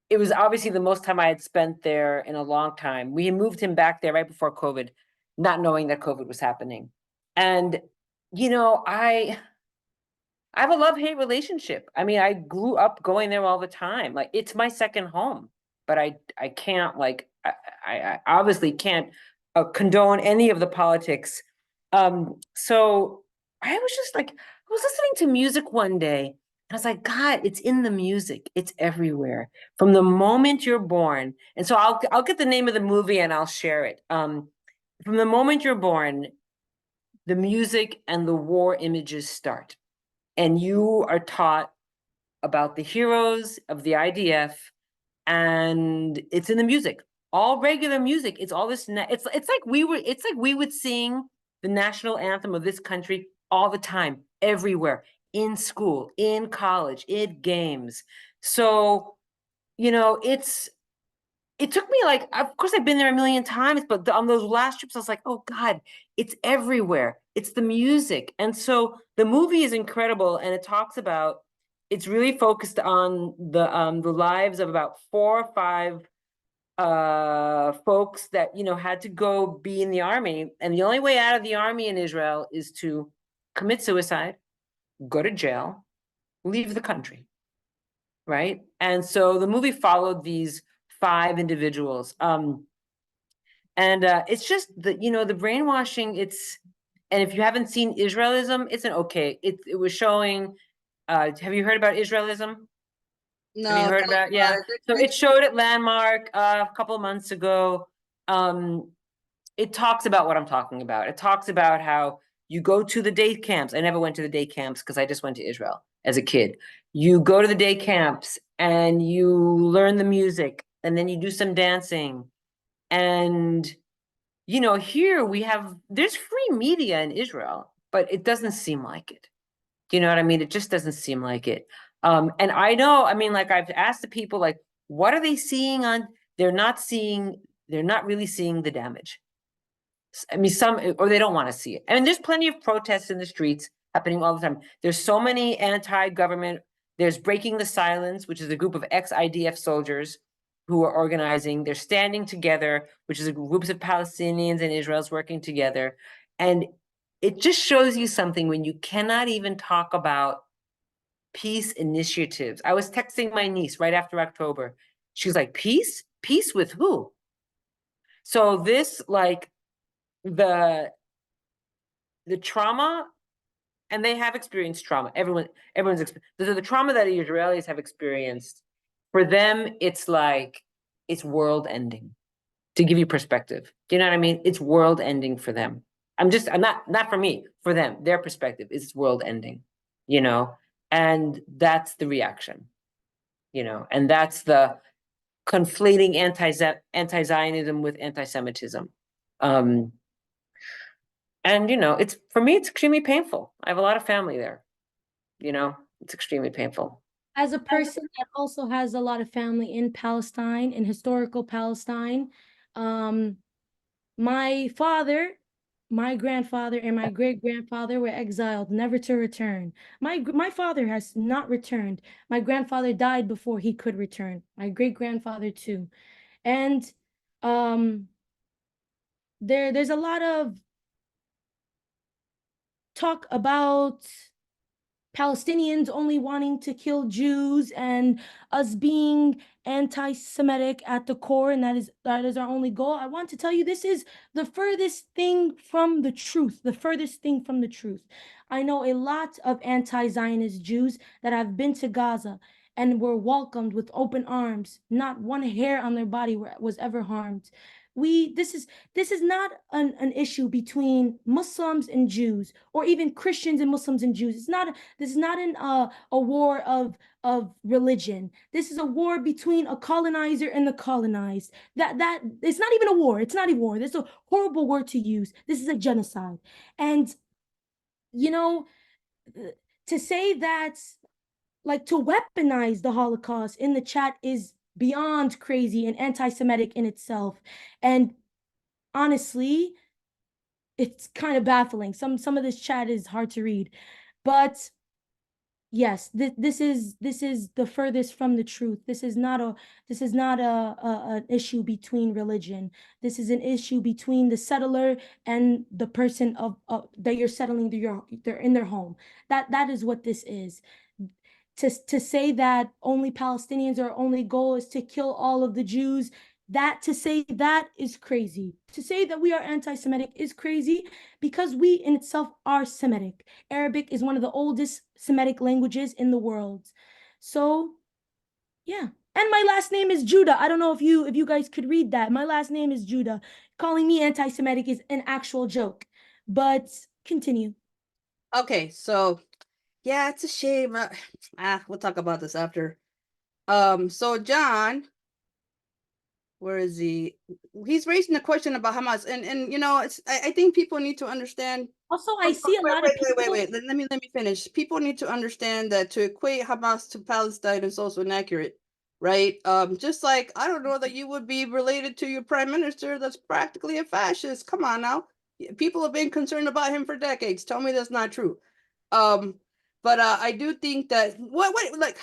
it was obviously the most time I had spent there in a long time. We had moved him back there right before COVID, not knowing that COVID was happening. And, I have a love-hate relationship. I mean, I grew up going there all the time. Like, it's my second home, but I can't, like, I obviously can't condone any of the politics. So I was just like, I was listening to music one day, and I was like, God, it's in the music. It's everywhere from the moment you're born. And so I'll get the name of the movie and I'll share it. From the moment you're born, the music and the war images start, and you are taught about the heroes of the IDF, and it's in the music, all regular music. It's all this. It's like we would sing the national anthem of this country all the time, everywhere, in school, in college, in games. So, it took me, like, of course I've been there a million times, but on those last trips, I was like, oh God, it's everywhere. It's the music. And so the movie is incredible. And it's really focused on the lives of about 4 or 5 folks that, had to go be in the army. And the only way out of the army in Israel is to commit suicide, go to jail, leave the country. Right. And so the movie followed these 5 individuals. And it's just the brainwashing. And if you haven't seen Israelism, it's okay. It was showing. Have you heard about Israelism? No. Have you heard about? Yeah. So it showed at Landmark a couple of months ago. It talks about what I'm talking about. It talks about how you go to the day camps. I never went to the day camps because I just went to Israel as a kid. You go to the day camps and you learn the music, and then you do some dancing. And, here there's free media in Israel, but it doesn't seem like it. Do you know what I mean? It just doesn't seem like it. And I know, I mean, like, I've asked the people, like, what are they seeing they're not really seeing the damage. I mean, or they don't want to see it. I mean, there's plenty of protests in the streets happening all the time. There's so many anti-government. There's Breaking the Silence, which is a group of ex-IDF soldiers who are organizing. They're Standing Together, which is a group of Palestinians and Israel's working together. And it just shows you something when you cannot even talk about peace initiatives. I was texting my niece right after October. She was like, peace? Peace with who? So this, like, the trauma, and they have experienced trauma. Everyone's the trauma that the Israelis have experienced. For them, it's like it's world ending. To give you perspective, do you know what I mean? It's world ending for them. I'm not for me, for them. Their perspective is world ending, and that's the reaction, and that's the conflating anti-Zionism with anti-Semitism. And, it's, for me, it's extremely painful. I have a lot of family there, it's extremely painful. As a person that also has a lot of family in Palestine, in historical Palestine, my father, my grandfather, and my great-grandfather were exiled, never to return. My father has not returned. My grandfather died before he could return. My great-grandfather too. And there's a lot of talk about Palestinians only wanting to kill Jews and us being anti-Semitic at the core, and that is our only goal. I want to tell you, this is the furthest thing from the truth. The furthest thing from the truth. I know a lot of anti-Zionist Jews that have been to Gaza and were welcomed with open arms. Not one hair on their body was ever harmed. This is not an issue between Muslims and Jews, or even Christians and Muslims and Jews. This is not a war of religion. This is a war between a colonizer and the colonized. That it's not even a war. It's not a war. That's a horrible word to use. This is a genocide. And you know, to say that, like, to weaponize the Holocaust in the chat is beyond crazy and anti-Semitic in itself. And honestly, it's kind of baffling. Some of this chat is hard to read, but yes, this is the furthest from the truth. This is not an issue between religion. This is an issue between the settler and the person of that you're settling they're in their home. That is what this is. To say that only Palestinians, our only goal is to kill all of the Jews, to say that is crazy. To say that we are anti-Semitic is crazy, because we in itself are Semitic. Arabic is one of the oldest Semitic languages in the world. So, yeah. And my last name is Judah. I don't know if you guys could read that. My last name is Judah. Calling me anti-Semitic is an actual joke. But continue. Okay, so yeah, it's a shame. We'll talk about this after. So John, where is he? He's raising a question about Hamas, and you know, I think people need to understand. Also, I see a lot of people. Wait. Let me finish. People need to understand that to equate Hamas to Palestine is also inaccurate, right? Just like I don't know that you would be related to your prime minister that's practically a fascist. Come on now. People have been concerned about him for decades. Tell me that's not true. But I do think that what like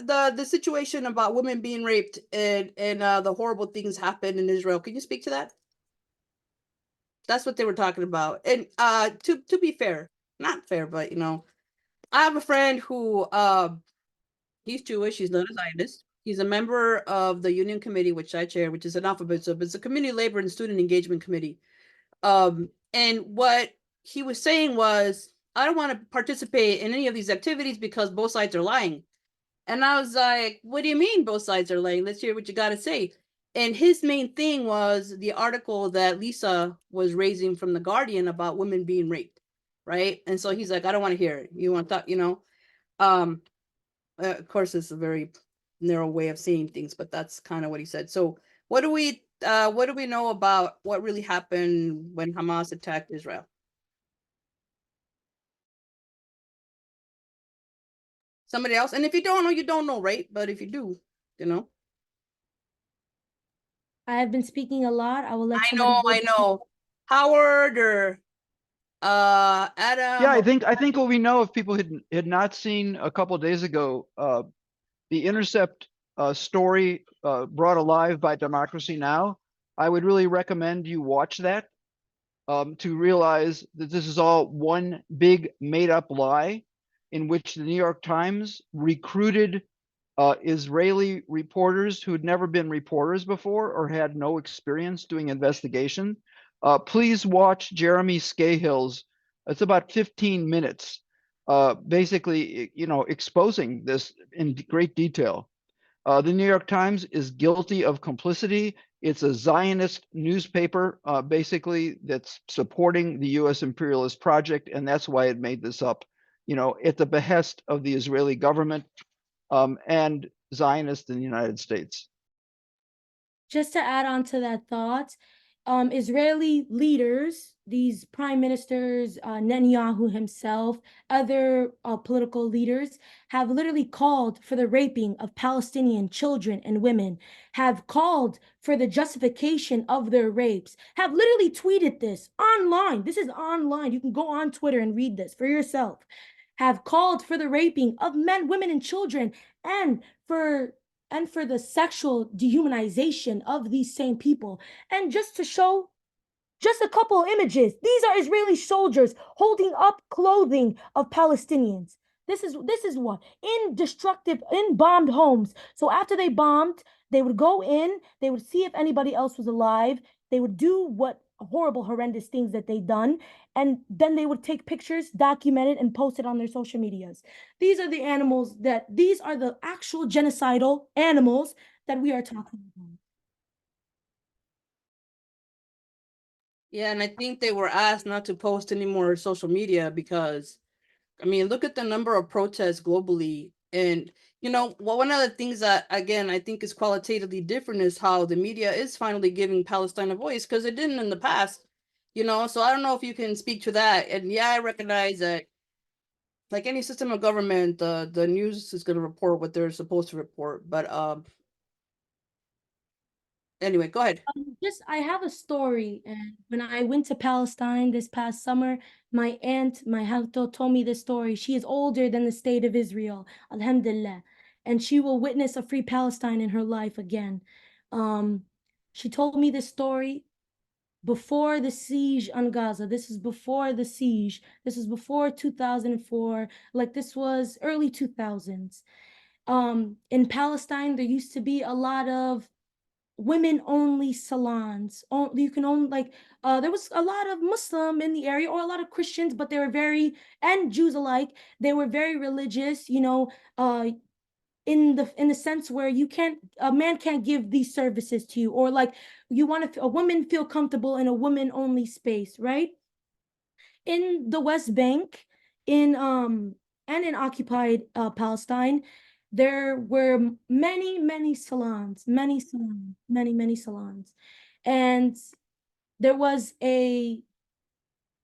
the situation about women being raped and the horrible things happened in Israel. Can you speak to that? That's what they were talking about. And to be fair, not fair, but you know, I have a friend who he's Jewish, he's not a Zionist. He's a member of the union committee, which I chair, which is an alphabet soup. It's a community labor and student engagement committee. And what he was saying was, I don't want to participate in any of these activities because both sides are lying. And I was like, what do you mean both sides are lying? Let's hear what you got to say. And his main thing was the article that Lisa was raising from The Guardian about women being raped, right? And so he's like, I don't want to hear it. You want to talk, you know? Of course, it's a very narrow way of seeing things, but that's kind of what he said. So what do we know about what really happened when Hamas attacked Israel? Somebody else? And if you don't know, you don't know, right? But if you do, you know. I have been speaking a lot. I will let I somebody know. Howard or Adam. Yeah, I think what we know, if people had not seen a couple of days ago, the Intercept story brought alive by Democracy Now!, I would really recommend you watch that to realize that this is all one big made-up lie in which the New York Times recruited Israeli reporters who had never been reporters before or had no experience doing investigation. Please watch Jeremy Scahill's. It's about 15 minutes, basically, you know, exposing this in great detail. The New York Times is guilty of complicity. It's a Zionist newspaper, basically, that's supporting the U.S. imperialist project, and that's why it made this up, you know, at the behest of the Israeli government and Zionists in the United States. Just to add on to that thought, Israeli leaders, these prime ministers, Netanyahu himself, other political leaders, have literally called for the raping of Palestinian children and women, have called for the justification of their rapes, have literally tweeted this online. This is online. You can go on Twitter and read this for yourself. Have called for the raping of men, women, and children, and for the sexual dehumanization of these same people. And just to show Just a couple of images. These are Israeli soldiers holding up clothing of Palestinians. This is what in bombed homes. So after they bombed, they would go in, they would see if anybody else was alive. They would do what horrible, horrendous things that they'd done, and then they would take pictures, document it, and post it on their social medias. These are the actual genocidal animals that we are talking about. Yeah, and I think they were asked not to post any more social media because, I mean, look at the number of protests globally. And, one of the things that, again, I think is qualitatively different is how the media is finally giving Palestine a voice, because it didn't in the past, So I don't know if you can speak to that. And yeah, I recognize that, like any system of government, the news is going to report what they're supposed to report. But anyway, go ahead. I have a story. And when I went to Palestine this past summer, my aunt, my Halto, told me this story. She is older than the state of Israel, alhamdulillah, and she will witness a free Palestine in her life again. She told me this story before the siege on Gaza. This is before the siege. This is before 2004. Like, this was early 2000s. In Palestine, there used to be a lot of women only salons. You can own, like, there was a lot of Muslim in the area, or a lot of Christians, but they were and Jews alike, they were very religious, in the sense where a man can't give these services to you, or like you want a woman feel comfortable in a woman only space, right? In the West Bank, and in occupied Palestine, there were many salons, many salons, and there was a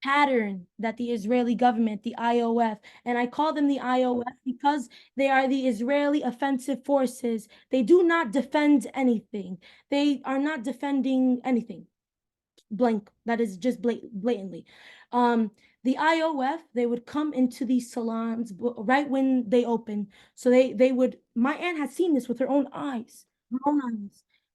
pattern that the Israeli government, the IOF, and I call them the IOF because they are the Israeli Offensive Forces. They do not defend anything. They are not defending anything. Blank. That is just blatantly. The IOF, they would come into these salons right when they open. So they would. My aunt had seen this with her own eyes,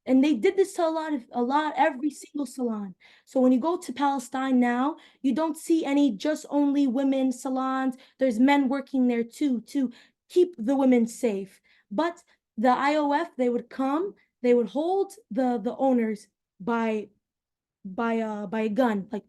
and they did this to every single salon. So when you go to Palestine now, you don't see any just only women salons. There's men working there too to keep the women safe. But the IOF, they would come, they would hold the owners by a gun, like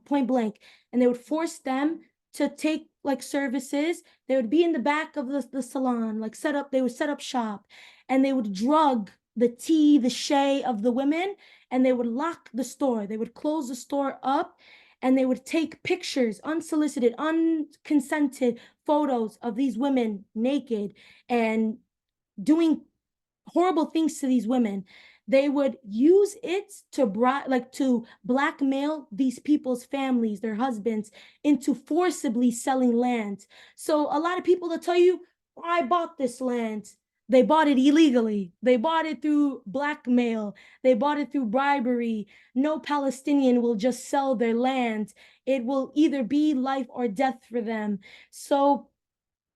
point blank, and they would force them to take like services. They would be in the back of the salon, like they would set up shop, and they would drug the tea, the shay of the women, and they would lock the store. They would close the store up, and they would take pictures, unsolicited, unconsented photos of these women naked and doing horrible things to these women. They would use it to blackmail these people's families, their husbands, into forcibly selling land. So a lot of people that tell you, I bought this land, they bought it illegally. They bought it through blackmail. They bought it through bribery. No Palestinian will just sell their land. It will either be life or death for them. So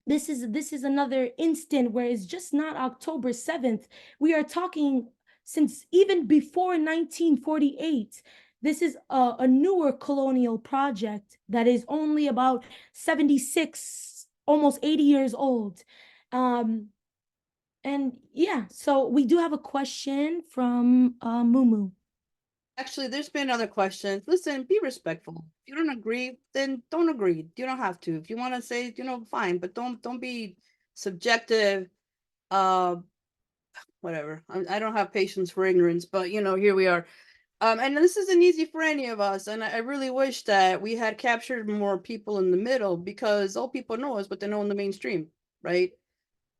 this is another instant where it's just not October 7th. We are talking since even before 1948. This is a newer colonial project that is only about 76, almost 80 years old. And yeah, so we do have a question from Mumu. Actually, there's been other questions. Listen, be respectful. If you don't agree, then don't agree. You don't have to. If you want to say, fine, but don't be subjective. Whatever. I don't have patience for ignorance, but here we are. And this isn't easy for any of us. And I really wish that we had captured more people in the middle, because all people know is what they know in the mainstream, right?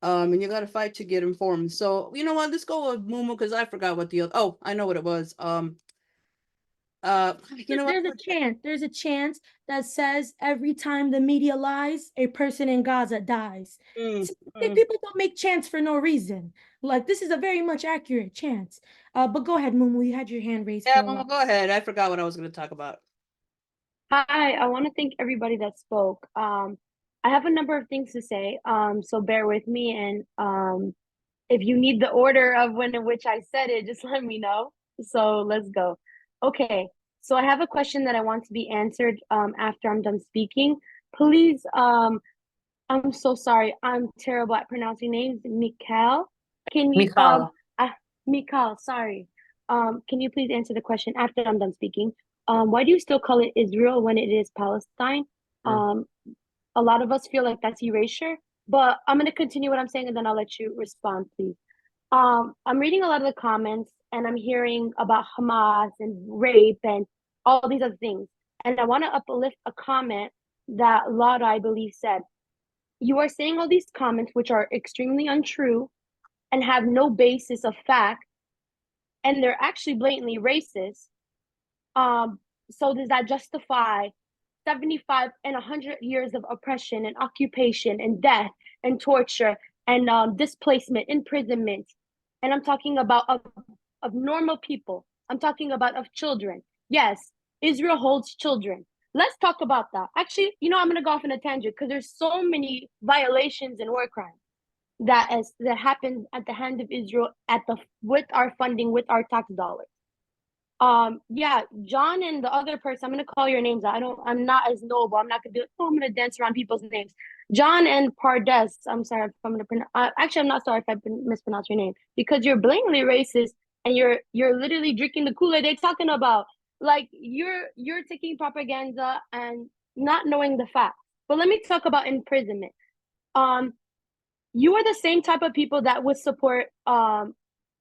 And you got to fight to get informed. So you know what? Let's go with Mumu, because I forgot what I know what it was. There's a chant that says every time the media lies, a person in Gaza dies. People don't make chants for no reason. Like, this is a very much accurate chant. But go ahead, Mumu, you had your hand raised. Yeah, Mumu, go ahead. I forgot what I was going to talk about. Hi, I want to thank everybody that spoke. I have a number of things to say, so bear with me, and if you need the order of when in which I said it, just let me know. So let's go. Okay, So I have a question that I want to be answered after I'm done speaking. Please, I'm so sorry. I'm terrible at pronouncing names. Mikhail, can you Michal. Mikhail, sorry. Can you please answer the question after I'm done speaking? Why do you still call it Israel when it is Palestine? A lot of us feel like that's erasure, but I'm gonna continue what I'm saying and then I'll let you respond, please. I'm reading a lot of the comments and I'm hearing about Hamas and rape and all these other things. And I want to uplift a comment that Laura, I believe, said. You are saying all these comments which are extremely untrue and have no basis of fact, and they're actually blatantly racist. So does that justify 75 and 100 years of oppression and occupation and death and torture and displacement, imprisonment? And I'm talking about of normal people. I'm talking about of children. Yes, Israel holds children. Let's talk about that. Actually, I'm going to go off on a tangent because there's so many violations and war crimes that happen at the hand of Israel with our funding, with our tax dollars. Yeah, John and the other person, I'm gonna call your names. I'm not as noble. I'm not gonna be like, oh, I'm gonna dance around people's names. John and Pardes. I'm sorry if I'm gonna pronounce. Actually, I'm not sorry if I mispronounced your name because you're blatantly racist and you're literally drinking the Kool-Aid they're talking about. Like you're taking propaganda and not knowing the facts. But let me talk about imprisonment. You are the same type of people that would support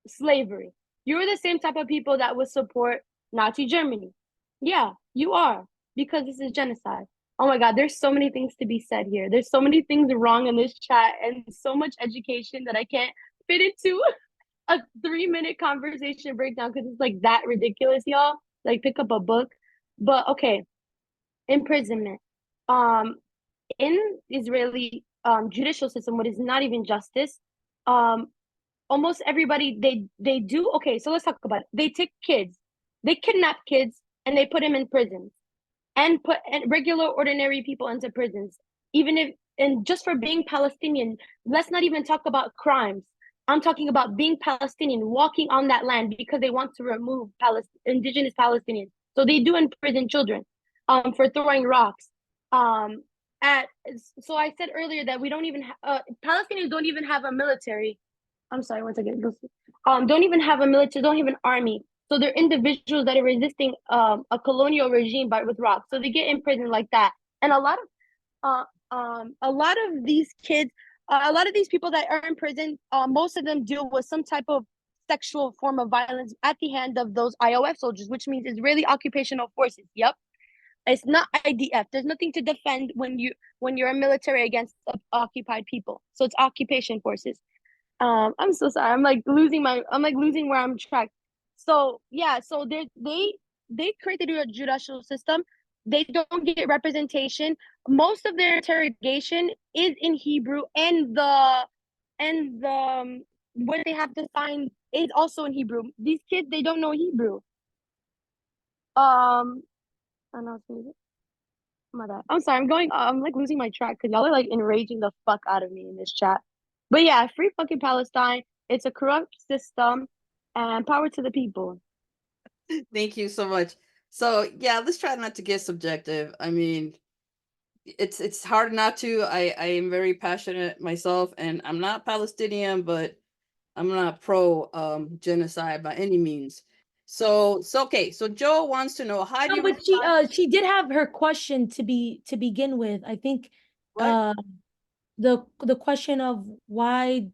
slavery. You're the same type of people that would support Nazi Germany. Yeah, you are, because this is genocide. Oh my God, there's so many things to be said here. There's so many things wrong in this chat and so much education that I can't fit into a 3-minute conversation breakdown because it's like that ridiculous, y'all. Like pick up a book. But okay, imprisonment. In Israeli judicial system, what is not even justice, almost everybody they do. Okay, so let's talk about it. They take kids, they kidnap kids and they put them in prisons and put regular ordinary people into prisons, even if, and just for being Palestinian. Let's not even talk about crimes. I'm talking about being Palestinian, walking on that land because they want to remove indigenous Palestinians. So they do imprison children for throwing rocks. So I said earlier that we don't even Palestinians don't even have a military. I'm sorry, once again, don't even have a military, don't have an army. So they're individuals that are resisting a colonial regime with rocks. So they get in prison like that. And a lot of these kids, a lot of these people that are in prison, most of them deal with some type of sexual form of violence at the hand of those IOF soldiers, which means Israeli occupational forces. Yep. It's not IDF. There's nothing to defend when you're a military against occupied people. So it's occupation forces. I'm so sorry. I'm like losing where I'm tracked. So yeah, so they created a judicial system. They don't get representation. Most of their interrogation is in Hebrew, and the what they have to sign is also in Hebrew. These kids, they don't know Hebrew. I know it's my bad. I'm sorry. I'm like losing my track because y'all are like enraging the fuck out of me in this chat. But yeah, free fucking Palestine. It's a corrupt system, and power to the people. Thank you so much. So yeah, let's try not to get subjective. I mean, it's hard not to. I am very passionate myself, and I'm not Palestinian, but I'm not pro genocide by any means. So okay. So Joe wants to know how do you? But she did have her question to begin with. I think What? The question of why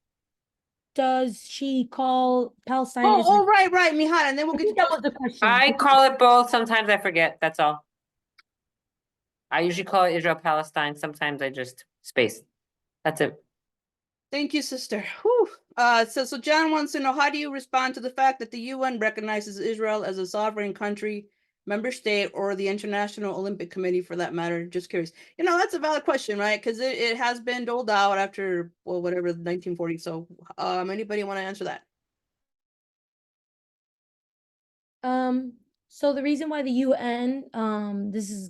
does she call Palestine Israel? Oh, right, Mihai, and then we'll get to That was the question. I call it both. Sometimes I forget. That's all. I usually call it Israel Palestine. Sometimes I just space. That's it. Thank you, sister. Whew. So John wants to know, how do you respond to the fact that the UN recognizes Israel as a sovereign country, member state, or the International Olympic Committee for that matter? Just curious. That's a valid question, right? Because it has been doled out after, well, whatever, 1940. So anybody want to answer that? So the reason why the UN, this is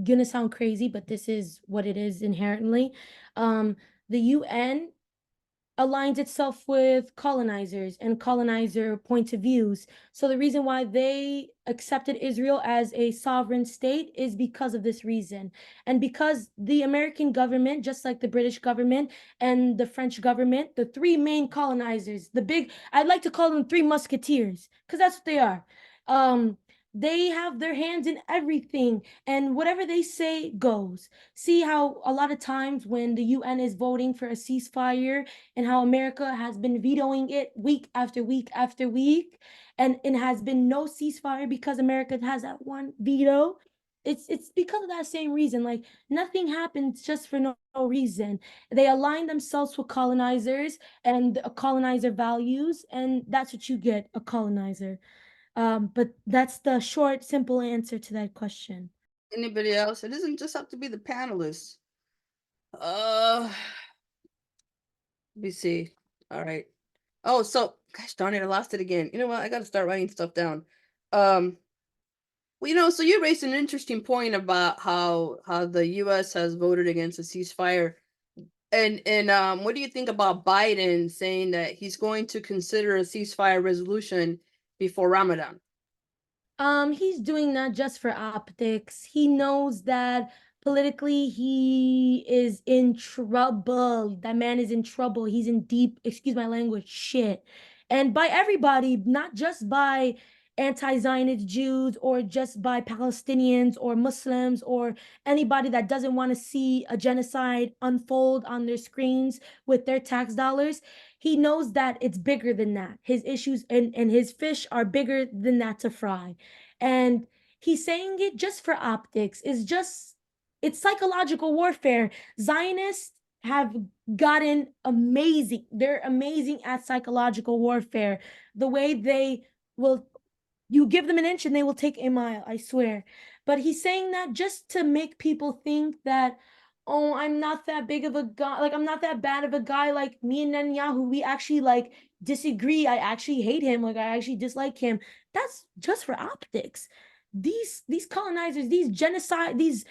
gonna sound crazy, but this is what it is inherently. The UN aligns itself with colonizers and colonizer points of views. So the reason why they accepted Israel as a sovereign state is because of this reason. And because the American government, just like the British government and the French government, the three main colonizers, I'd like to call them three musketeers, because that's what they are. They have their hands in everything, and whatever they say goes. See how a lot of times when the UN is voting for a ceasefire, and how America has been vetoing it week after week after week, and it has been no ceasefire because America has that one veto. It's because of that same reason. Like, nothing happens just for no reason. They align themselves with colonizers and colonizer values, and that's what you get, a colonizer. But that's the short, simple answer to that question. Anybody else? It doesn't just have to be the panelists. Let me see. All right. Oh, so gosh darn it, I lost it again. You know what? I gotta start writing stuff down. Well, so you raised an interesting point about how the US has voted against a ceasefire. And what do you think about Biden saying that he's going to consider a ceasefire resolution before Ramadan? He's doing that just for optics. He knows that politically he is in trouble. That man is in trouble. He's in deep, excuse my language, shit. And by everybody, not just by anti-Zionist Jews or just by Palestinians or Muslims or anybody that doesn't want to see a genocide unfold on their screens with their tax dollars. He knows that it's bigger than that. His issues and his fish are bigger than that to fry. And he's saying it just for optics. It's psychological warfare. Zionists have gotten amazing. They're amazing at psychological warfare. The way you give them an inch and they will take a mile, I swear. But he's saying that just to make people think that, oh, I'm not that big of a guy, like I'm not that bad of a guy, like me and Netanyahu, we actually like disagree. I actually hate him, like I actually dislike him. That's just for optics. These colonizers, these genociders,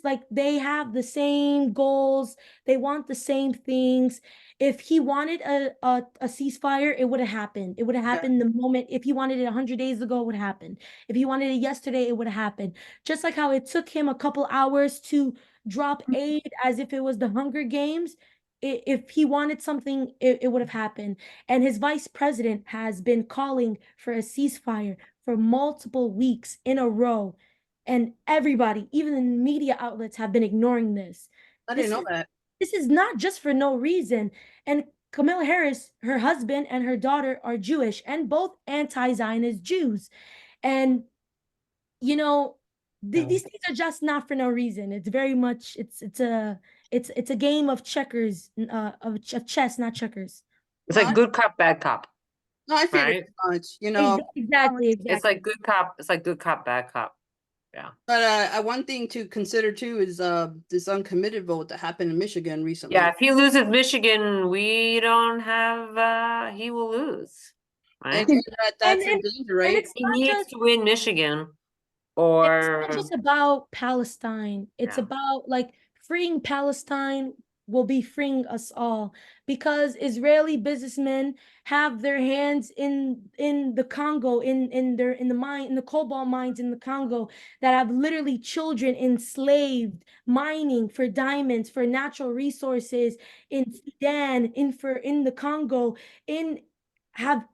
like they have the same goals, they want the same things. If he wanted a ceasefire, it would have happened. It would have happened the moment. If he wanted it 100 days ago, it would happen. If he wanted it yesterday, it would have happened. Just like how it took him a couple hours to drop aid as if it was the Hunger Games. If he wanted something, it would have happened. And his vice president has been calling for a ceasefire for multiple weeks in a row. And everybody, even the media outlets, have been ignoring this. I didn't know that. This is not just for no reason. And Kamala Harris, her husband and her daughter are Jewish and both anti-Zionist Jews. And, these things are just not for no reason. It's very much, it's a game of checkers, of chess, not checkers. It's like good cop, bad cop. No, I figured Right. as much, Exactly. It's like good cop. It's like good cop, bad cop. Yeah. But one thing to consider too is this uncommitted vote that happened in Michigan recently. Yeah, if he loses Michigan, we don't have, he will lose. Right? And that's in danger, right? it's He not needs just to win Michigan it's or not just about Palestine. It's Yeah. about like freeing Palestine will be freeing us all, because Israeli businessmen have their hands in the Congo, in the cobalt mines in the Congo, that have literally children enslaved, mining for diamonds, for natural resources in Sudan, in the Congo, have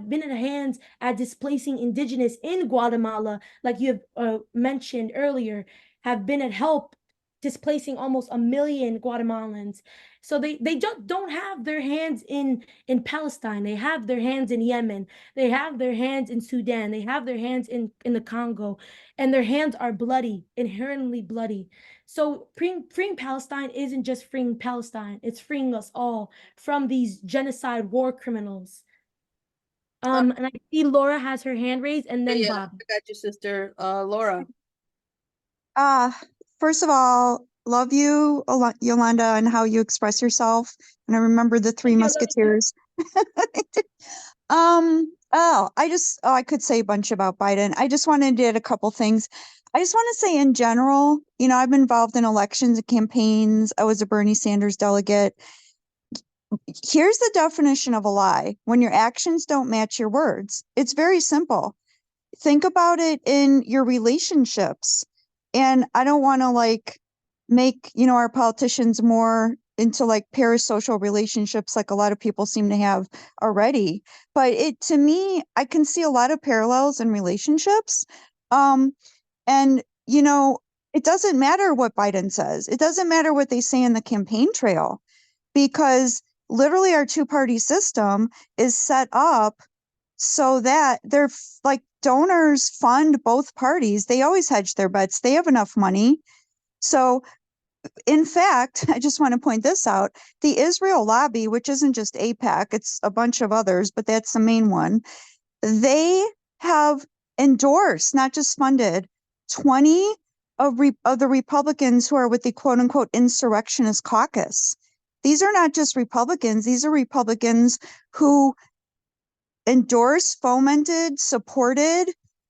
been in hands at displacing indigenous in Guatemala, like you have mentioned earlier, have been at help displacing almost 1 million Guatemalans. So they just don't have their hands in Palestine. They have their hands in Yemen. They have their hands in Sudan. They have their hands in the Congo, and their hands are bloody, inherently bloody. So freeing Palestine isn't just freeing Palestine. It's freeing us all from these genocide war criminals. And I see Laura has her hand raised, and then Bob. I got you, sister. Laura. First of all, love you, Yolanda, and how you express yourself. And I remember the Three Musketeers. I could say a bunch about Biden. I just wanted to add a couple things. I just want to say in general, I've been involved in elections and campaigns. I was a Bernie Sanders delegate. Here's the definition of a lie: when your actions don't match your words. It's very simple. Think about it in your relationships. And I don't want to like make, our politicians more into like parasocial relationships like a lot of people seem to have already. But to me, I can see a lot of parallels in relationships. And it doesn't matter what Biden says. It doesn't matter what they say in the campaign trail, because literally our two-party system is set up so that they're like donors fund both parties. They always hedge their bets. They have enough money. So in fact, I just want to point this out. The Israel lobby, which isn't just AIPAC, it's a bunch of others, but that's the main one. They have endorsed, not just funded, 20 of the Republicans who are with the quote unquote insurrectionist caucus. These are not just Republicans. These are Republicans who endorsed, fomented, supported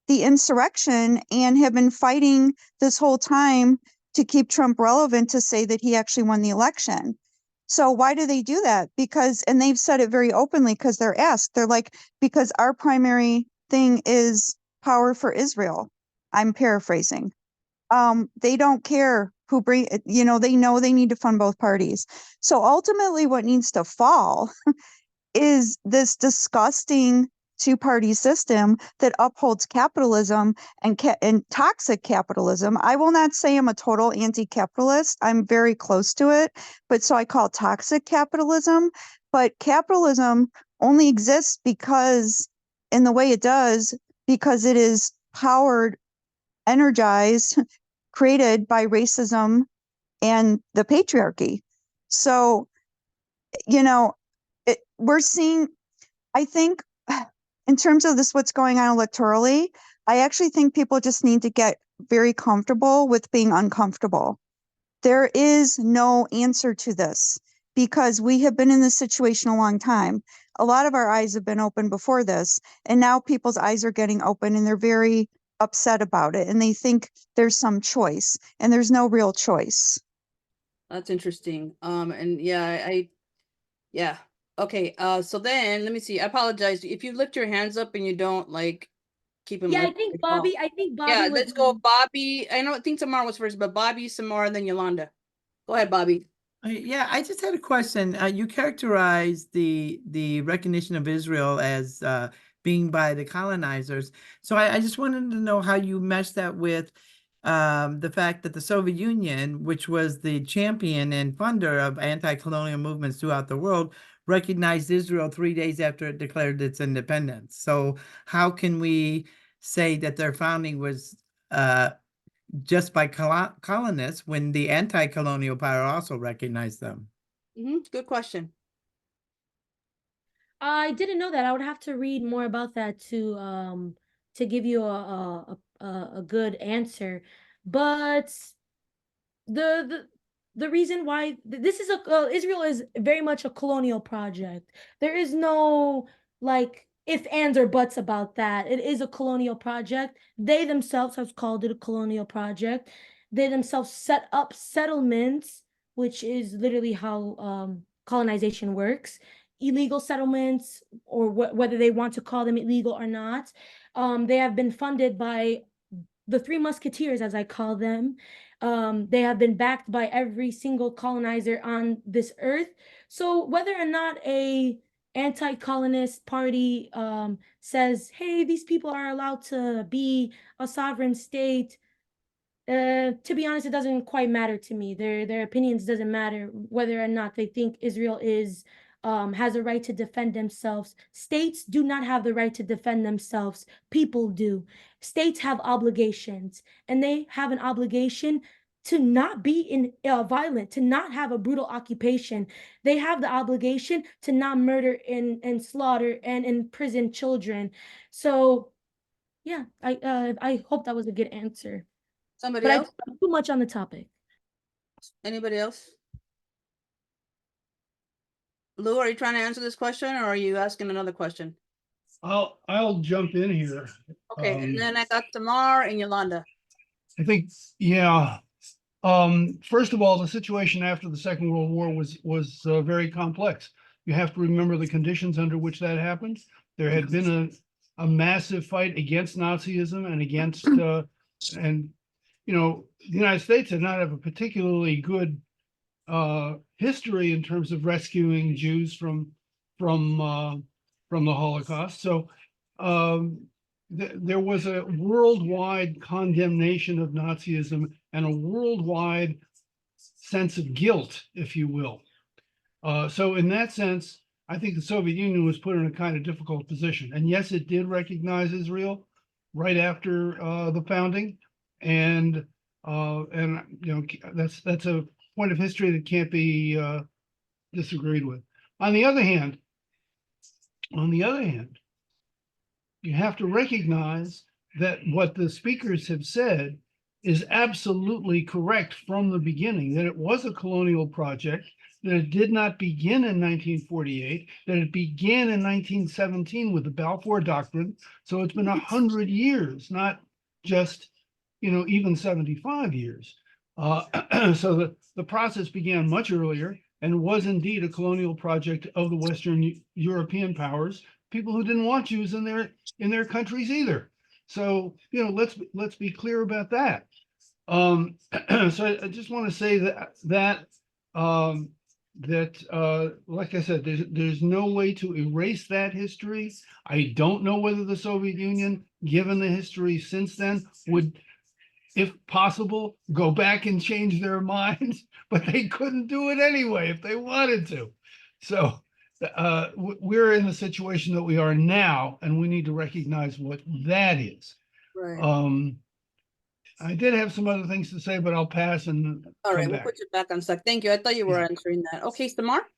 the insurrection and have been fighting this whole time to keep Trump relevant, to say that he actually won the election. So why do they do that? Because, and they've said it very openly, because they're asked, they're like, because our primary thing is power for Israel. I'm paraphrasing. They don't care who bring, they know they need to fund both parties. So ultimately what needs to fall is this disgusting two-party system that upholds capitalism and toxic capitalism. I will not say I'm a total anti-capitalist. I'm very close to it, but so I call it toxic capitalism. But capitalism only exists because, in the way it does, because it is powered, energized, created by racism and the patriarchy. So, we're seeing, I think, in terms of this, what's going on electorally, I actually think people just need to get very comfortable with being uncomfortable. There is no answer to this, because we have been in this situation a long time. A lot of our eyes have been open before this, and now people's eyes are getting open and they're very upset about it, and they think there's some choice, and there's no real choice. That's interesting. And yeah. Okay. So then let me see. I apologize. If you lift your hands up and you don't like keep them. Yeah, lifted, I think Bobby Yeah, was. let's go, Bobby. I think Tamara was first, but Bobby, Samara, then Yolanda. Go ahead, Bobby. Yeah, I just had a question. You characterized the recognition of Israel as being by the colonizers. So I just wanted to know how you mesh that with the fact that the Soviet Union, which was the champion and funder of anti-colonial movements throughout the world, recognized Israel 3 days after it declared its independence. So how can we say that their founding was just by colonists when the anti-colonial power also recognized them? Good question. I didn't know that. I would have to read more about that to give you a good answer. But the reason why this is Israel is very much a colonial project. There is no like if, ands, or buts about that. It is a colonial project. They themselves have called it a colonial project. They themselves set up settlements, which is literally how colonization works. Illegal settlements, or whether they want to call them illegal or not. They have been funded by the Three Musketeers, as I call them. They have been backed by every single colonizer on this earth. So whether or not a anti-colonist party says, hey, these people are allowed to be a sovereign state, to be honest, it doesn't quite matter to me. Their opinions doesn't matter whether or not they think Israel is has a right to defend themselves. States do not have the right to defend themselves. People do. States have obligations, and they have an obligation to not be violent, to not have a brutal occupation. They have the obligation to not murder and slaughter and imprison children. So, yeah, I hope that was a good answer. Somebody But I else? talked too much on the topic. Anybody else? Lou, are you trying to answer this question, or are you asking another question? I'll jump in here. Okay, and then I got Tamar and Yolanda. I think, yeah. First of all, the situation after the Second World War was very complex. you have to remember the conditions under which that happened. There had been a massive fight against Nazism and against, and, you know, the United States did not have a particularly good history in terms of rescuing Jews from the Holocaust. So there was a worldwide condemnation of Nazism and a worldwide sense of guilt, if you will. So in that sense, I think the Soviet Union was put in a kind of difficult position. And yes, it did recognize Israel right after the founding, and you know, that's a point of history that can't be disagreed with. On the other hand, you have to recognize that what the speakers have said is absolutely correct from the beginning, that it was a colonial project, that it did not begin in 1948, that it began in 1917 with the Balfour Doctrine. So it's been 100 years, not just, you know, even 75 years. So the process began much earlier and was indeed a colonial project of the Western European powers, people who didn't want Jews in their countries either. So, you know, let's be clear about that. So I just want to say that like I said, there's no way to erase that history. I don't know whether the Soviet Union, given the history since then, would, if possible, go back and change their minds, but they couldn't do it anyway if they wanted to. So we're in the situation that we are now, and we need to recognize what that is. Right. I did have some other things to say, but I'll pass and All right, come we'll back. put you back on sec. Thank you. I thought you were Yeah. answering that. Okay, Samar?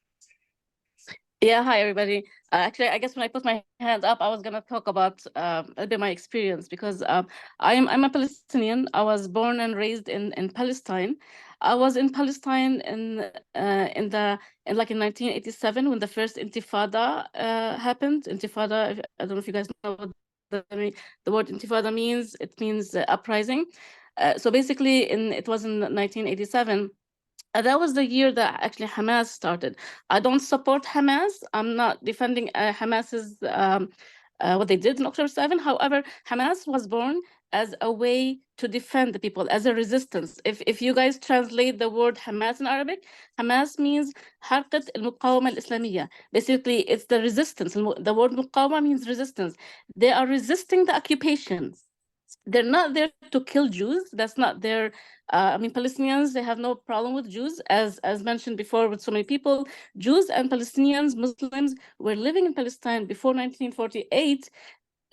Yeah, hi everybody. Actually, I guess when I put my hand up, I was gonna talk about a bit my experience because I'm a Palestinian. I was born and raised in Palestine. I was in Palestine in 1987 when the first Intifada happened. Intifada, I don't know if you guys know what the word Intifada means. It means uprising. So basically, it was in 1987. That was the year that actually Hamas started. I don't support Hamas. I'm not defending Hamas's what they did in October 7. However, Hamas was born as a way to defend the people, as a resistance. If you guys translate the word Hamas in Arabic, Hamas means حركة المقاومة الإسلامية. Basically, it's the resistance. The word مقاومة means resistance. They are resisting the occupation. They're not there to kill Jews. That's not their. I mean, Palestinians, they have no problem with Jews, as mentioned before with so many people. Jews and Palestinians, Muslims, were living in Palestine before 1948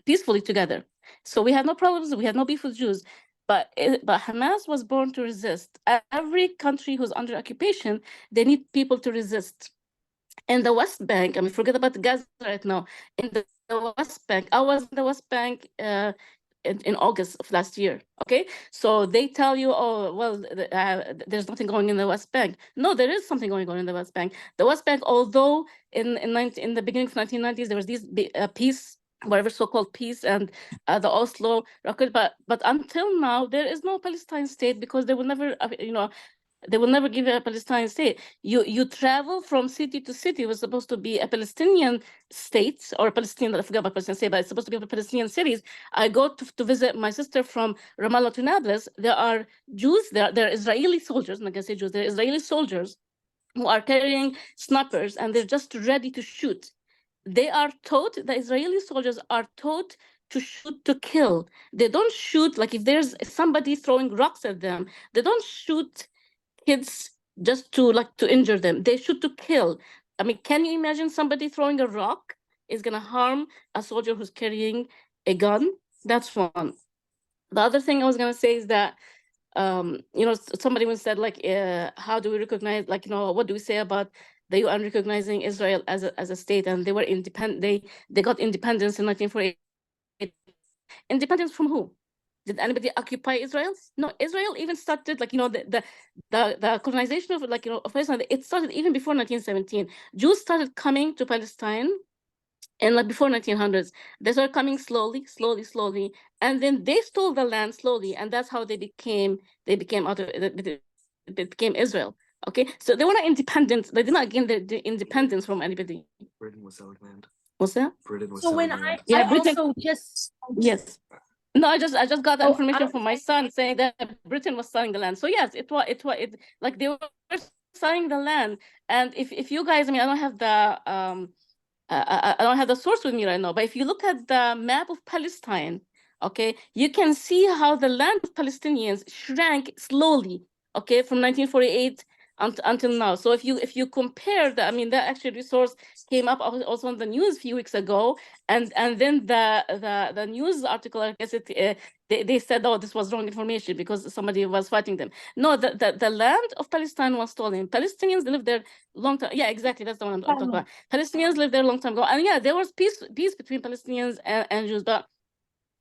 peacefully together. So we had no problems. We had no beef with Jews. But Hamas was born to resist. Every country who's under occupation, they need people to resist. In the West Bank, I mean, forget about Gaza right now. In the West Bank, I was in the West Bank in August of last year. Okay, so they tell you, oh well, there's nothing going in the West Bank. No, there is something going on in the West Bank. The West Bank, although in the beginning of 1990s there was this peace, whatever so-called peace, and the Oslo record, but until now there is no Palestine state because they will never, they will never give you a Palestinian state. You travel from city to city. It was supposed to be a Palestinian state or a Palestinian, I forgot about Palestinian state, but it's supposed to be a Palestinian cities. I go to visit my sister from Ramallah to Nablus. There are Jews, there are Israeli soldiers, I'm not gonna say Jews, there are Israeli soldiers who are carrying snipers and they're just ready to shoot. They are taught, the Israeli soldiers are taught to shoot to kill. They don't shoot, like if there's somebody throwing rocks at them, they don't shoot kids just to injure them. They shoot to kill. I mean, can you imagine somebody throwing a rock is gonna harm a soldier who's carrying a gun? That's one. The other thing I was gonna say is that somebody once said how do we recognize, what do we say about the UN recognizing Israel as a state, and they were independent. They got independence in 1948. Independence from who? Did anybody occupy Israel? No, Israel even started, the colonization of, of Palestine, it started even before 1917. Jews started coming to Palestine and before 1900s. They started coming slowly, and then they stole the land slowly, and that's how they became Israel. Okay, so they were not independent. They did not gain the independence from anybody. Britain was selling land. What's that? Britain was So when selling land. Yeah, I Britain. also just Yes. No, I just got the Oh, information from my son saying that Britain was selling the land. So yes, it like they were selling the land. And if you guys, I mean, I don't have the I don't have the source with me right now, but if you look at the map of Palestine, okay, you can see how the land of Palestinians shrank slowly, okay, from 1948 until now. So if you compare the, I mean, that actually resource came up also on the news a few weeks ago, and then the news article, I guess they said, oh, this was wrong information because somebody was fighting them. No, the land of Palestine was stolen. Palestinians lived there long time. Yeah, exactly. That's the one I'm talking about. Palestinians lived there a long time ago, and yeah, there was peace between Palestinians and Jews, but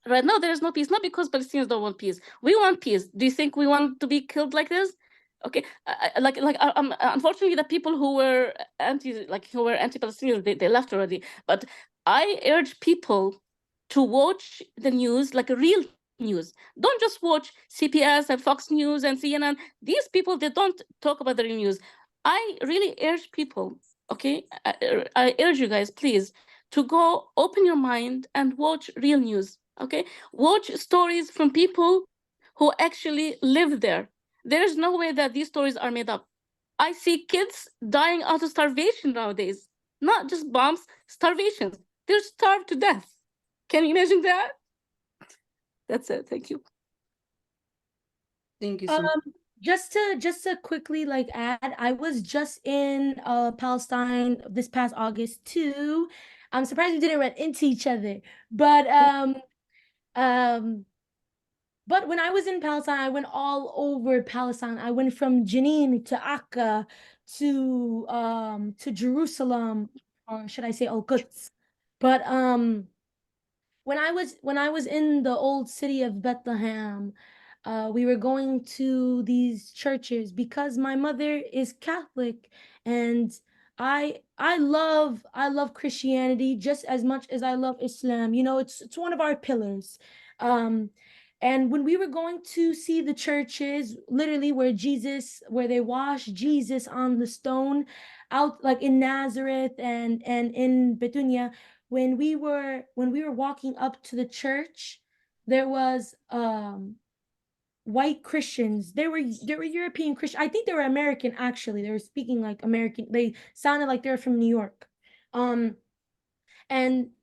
right now there is no peace. Not because Palestinians don't want peace. We want peace. Do you think we want to be killed like this? Okay, unfortunately, the people who were anti-Palestinian, they left already. But I urge people to watch the news, like a real news. Don't just watch CPS and Fox News and CNN. These people, they don't talk about the real news. I really urge people, okay? I urge you guys, please, to go open your mind and watch real news, okay? Watch stories from people who actually live there. There is no way that these stories are made up. I see kids dying out of starvation nowadays. Not just bombs, starvation. They're starved to death. Can you imagine that? That's it. Thank you. Thank you so much. just to quickly like add, I was just in Palestine this past August too. I'm surprised we didn't run into each other, but but when I was in Palestine, I went all over Palestine. I went from Jenin to Akka to Jerusalem, or should I say Al-Quds. But when I was in the old city of Bethlehem, we were going to these churches because my mother is Catholic, and I love Christianity just as much as I love Islam. You know, it's one of our pillars. And when we were going to see the churches, literally where they wash Jesus on the stone, out like in Nazareth and in Betunia, when we were walking up to the church, there was white Christians. They were European Christian. I think they were American actually. They were speaking like American. They sounded like they were from New York. And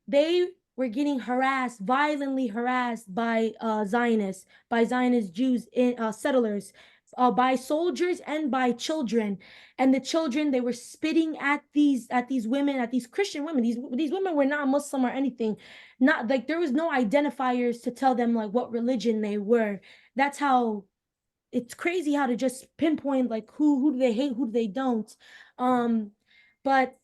they were getting violently harassed by Zionists, by Zionist Jews in settlers, by soldiers and by children. And the children, they were spitting at these women, at these Christian women. These women were not Muslim or anything. Not like there was no identifiers to tell them like what religion they were. That's how it's crazy how to just pinpoint like who do they hate, who do they don't. But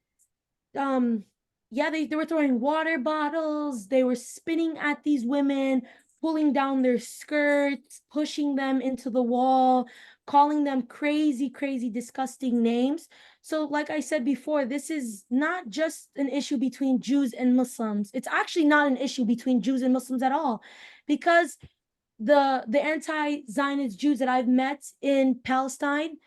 yeah, they were throwing water bottles, they were spitting at these women, pulling down their skirts, pushing them into the wall, calling them crazy, disgusting names. So like I said before, this is not just an issue between Jews and Muslims. It's actually not an issue between Jews and Muslims at all, because the anti-Zionist Jews that I've met in Palestine,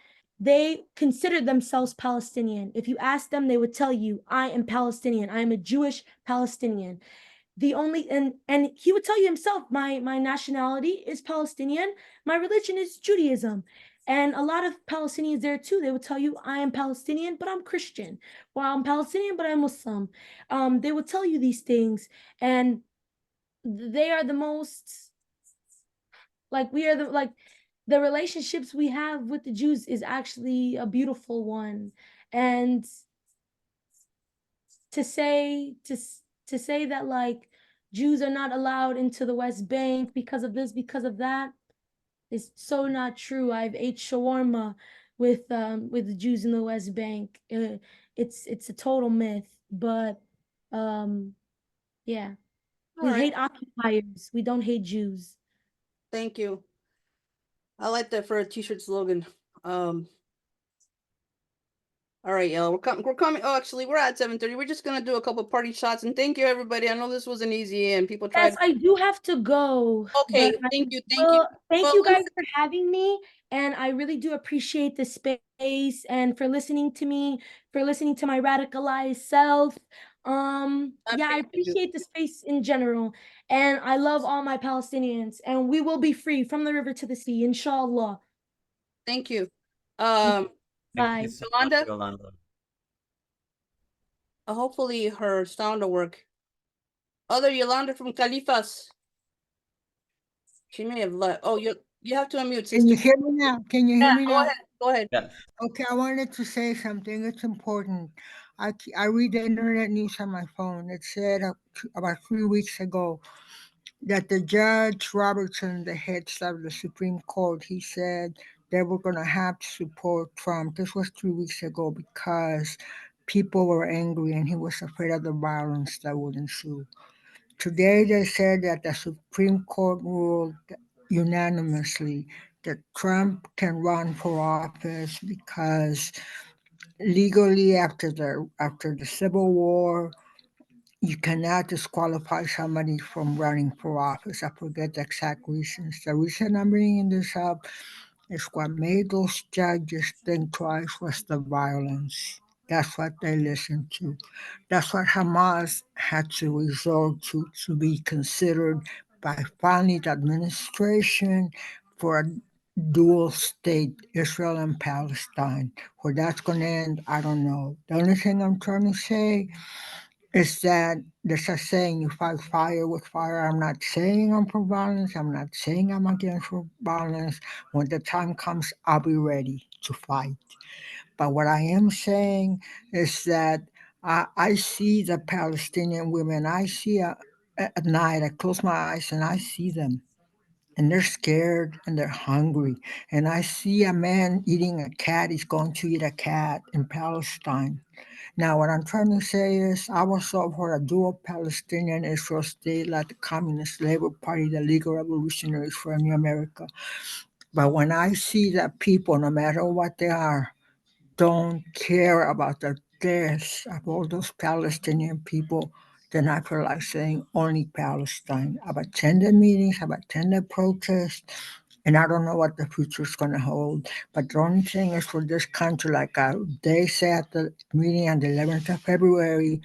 they consider themselves Palestinian. If you ask them, they would tell you, I am Palestinian. I am a Jewish Palestinian. The only, and he would tell you himself, my nationality is Palestinian. My religion is Judaism. And a lot of Palestinians there too, they would tell you, I am Palestinian, but I'm Christian. Well, I'm Palestinian, but I'm Muslim. They would tell you these things, and they are the most, like, we are the relationships we have with the Jews is actually a beautiful one. And to say that like Jews are not allowed into the West Bank because of this, because of that, is so not true. I've ate shawarma with the Jews in the West Bank. It's a total myth. But yeah, we hate occupiers. We don't hate Jews. Thank you. I like that for a t-shirt slogan. All right, y'all. We're coming. Oh, actually, we're at 7:30. We're just gonna do a couple party shots and thank you, everybody. I know this wasn't easy and people tried. Yes, I do have to go. Okay, but I thank you, thank you. will- Thank Well, you guys listen, for having me. And I really do appreciate the space and for listening to me, for listening to my radicalized self. Yeah, I appreciate you. appreciate the space in general. And I love all my Palestinians. And we will be free from the river to the sea, inshallah. Thank you. Thank Bye. you so much, Yolanda, Yolanda. hopefully her sound will work. Other Yolanda from Califas. She may have left. Oh, you have to unmute, Can you sister. hear me now? Can you hear Yeah, me go now? ahead. Go ahead. Yes. Okay, I wanted to say something. It's important. I read the internet news on my phone. It said about 3 weeks ago that the Judge Robertson, the head of the Supreme Court, he said they were going to have to support Trump. This was 3 weeks ago because people were angry and he was afraid of the violence that would ensue. Today, they said that the Supreme Court ruled unanimously that Trump can run for office because legally, after the Civil War, you cannot disqualify somebody from running for office. I forget the exact reasons. The reason I'm bringing this up is what made those judges think twice was the violence. That's what they listened to. That's what Hamas had to resort to be considered by finally the administration for a dual state, Israel and Palestine. Where that's going to end, I don't know. The only thing I'm trying to say is that there's a saying, you fight fire with fire. I'm not saying I'm for violence. I'm not saying I'm against for violence. When the time comes, I'll be ready to fight. But what I am saying is that I see the Palestinian women. I see at night, I close my eyes and I see them. And they're scared and they're hungry. And I see a man eating a cat. He's going to eat a cat in Palestine. Now, what I'm trying to say is, I was up for a dual Palestinian Israel state like the Communist Labor Party, the Legal Revolutionaries for New America. But when I see that people, no matter what they are, don't care about the deaths of all those Palestinian people, then I feel like saying only Palestine. I've attended meetings, I've attended protests, and I don't know what the future is going to hold. But the only thing is for this country, like they said at the meeting on the 11th of February,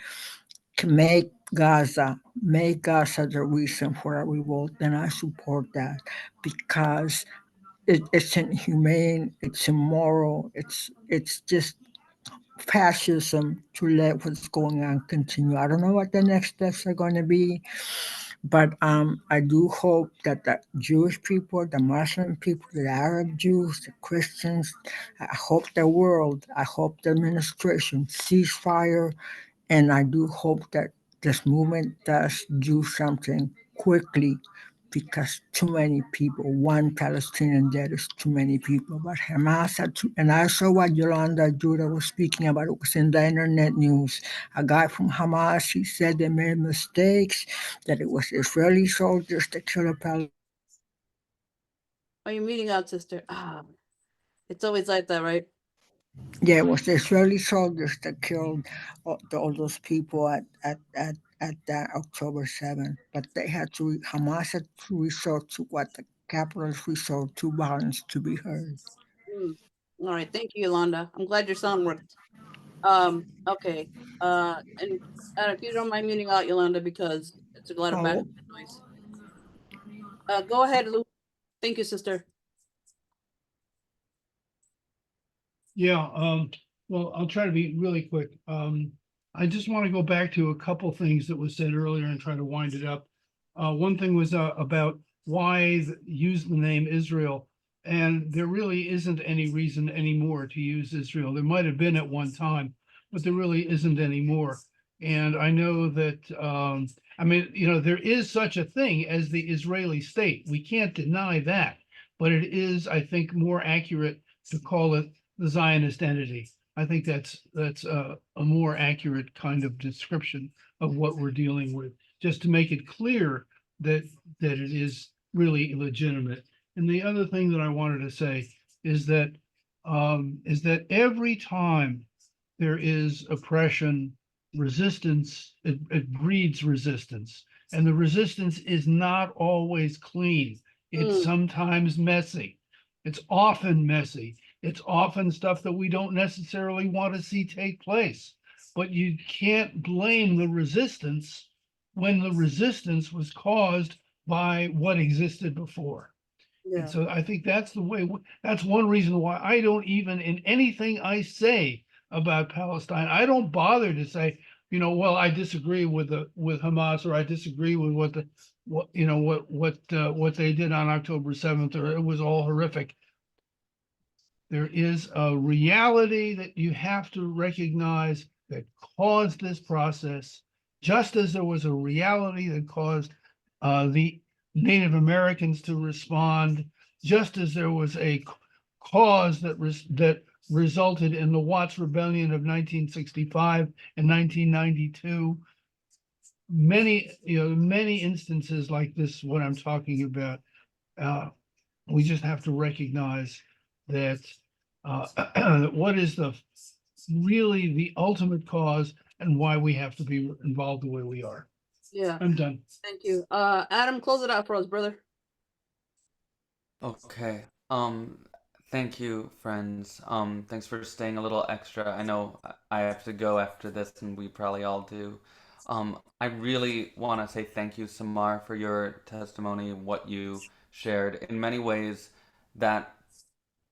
to make Gaza the reason for a revolt, then I support that because it's inhumane, it's immoral, it's just fascism to let what's going on continue. I don't know what the next steps are going to be, but I do hope that the Jewish people, the Muslim people, the Arab Jews, the Christians, I hope the world, I hope the administration ceasefire, and I do hope that this movement does do something quickly because too many people, one Palestinian dead is too many people. But Hamas had to, and I saw what Yolanda Judah was speaking about. It was in the internet news. A guy from Hamas, he said they made mistakes, that it was Israeli soldiers that killed a Palestinian. Are you meeting out, sister? It's always like that, right? Yeah, it was the Israeli soldiers that killed all those people at that October 7th. But they had to, Hamas had to resort to what the capitalists resort to, violence to be heard. All right, thank you, Yolanda. I'm glad your sound worked. Okay. And if you don't mind muting out, Yolanda, because it's a lot of background noise. Go ahead, Lou. Thank you, sister. Yeah, well, I'll try to be really quick. I just want to go back to a couple things that was said earlier and try to wind it up. One thing was about why use the name Israel, and there really isn't any reason anymore to use Israel. There might have been at one time, but there really isn't anymore. And I know that, I mean, you know, there is such a thing as the Israeli state. We can't deny that, but it is, I think, more accurate to call it the Zionist entity. I think that's a more accurate kind of description of what we're dealing with, just to make it clear that it is really legitimate. And the other thing that I wanted to say is that every time there is oppression, resistance, it breeds resistance. And the resistance is not always clean. It's sometimes messy. It's often messy. It's often stuff that we don't necessarily want to see take place. But you can't blame the resistance when the resistance was caused by what existed before. And so I think that's the way, that's one reason why I don't even, in anything I say about Palestine, I don't bother to say, well, I disagree with Hamas, or I disagree with what they did on October 7th, or it was all horrific. There is a reality that you have to recognize that caused this process, just as there was a reality that caused the Native Americans to respond, just as there was a cause that resulted in the Watts Rebellion of 1965 and 1992. Many instances like this, what I'm talking about, we just have to recognize that what is really the ultimate cause and why we have to be involved the way we are. Yeah. I'm done. Thank you. Adam, close it out for us, brother. Okay. Thank you, friends. Thanks for staying a little extra. I know I have to go after this, and we probably all do. I really want to say thank you, Samar, for your testimony, what you shared. In many ways, that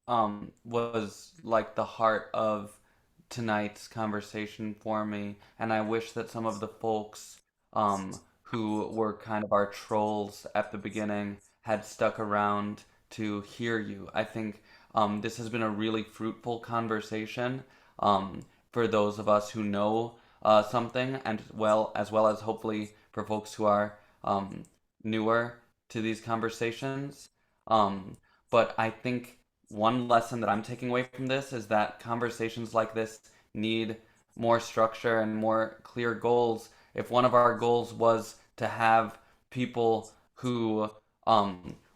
was like the heart of tonight's conversation for me, and I wish that some of the folks who were kind of our trolls at the beginning had stuck around to hear you. I think this has been a really fruitful conversation for those of us who know something, and as well as hopefully for folks who are newer to these conversations. But I think one lesson that I'm taking away from this is that conversations like this need more structure and more clear goals. If one of our goals was to have people who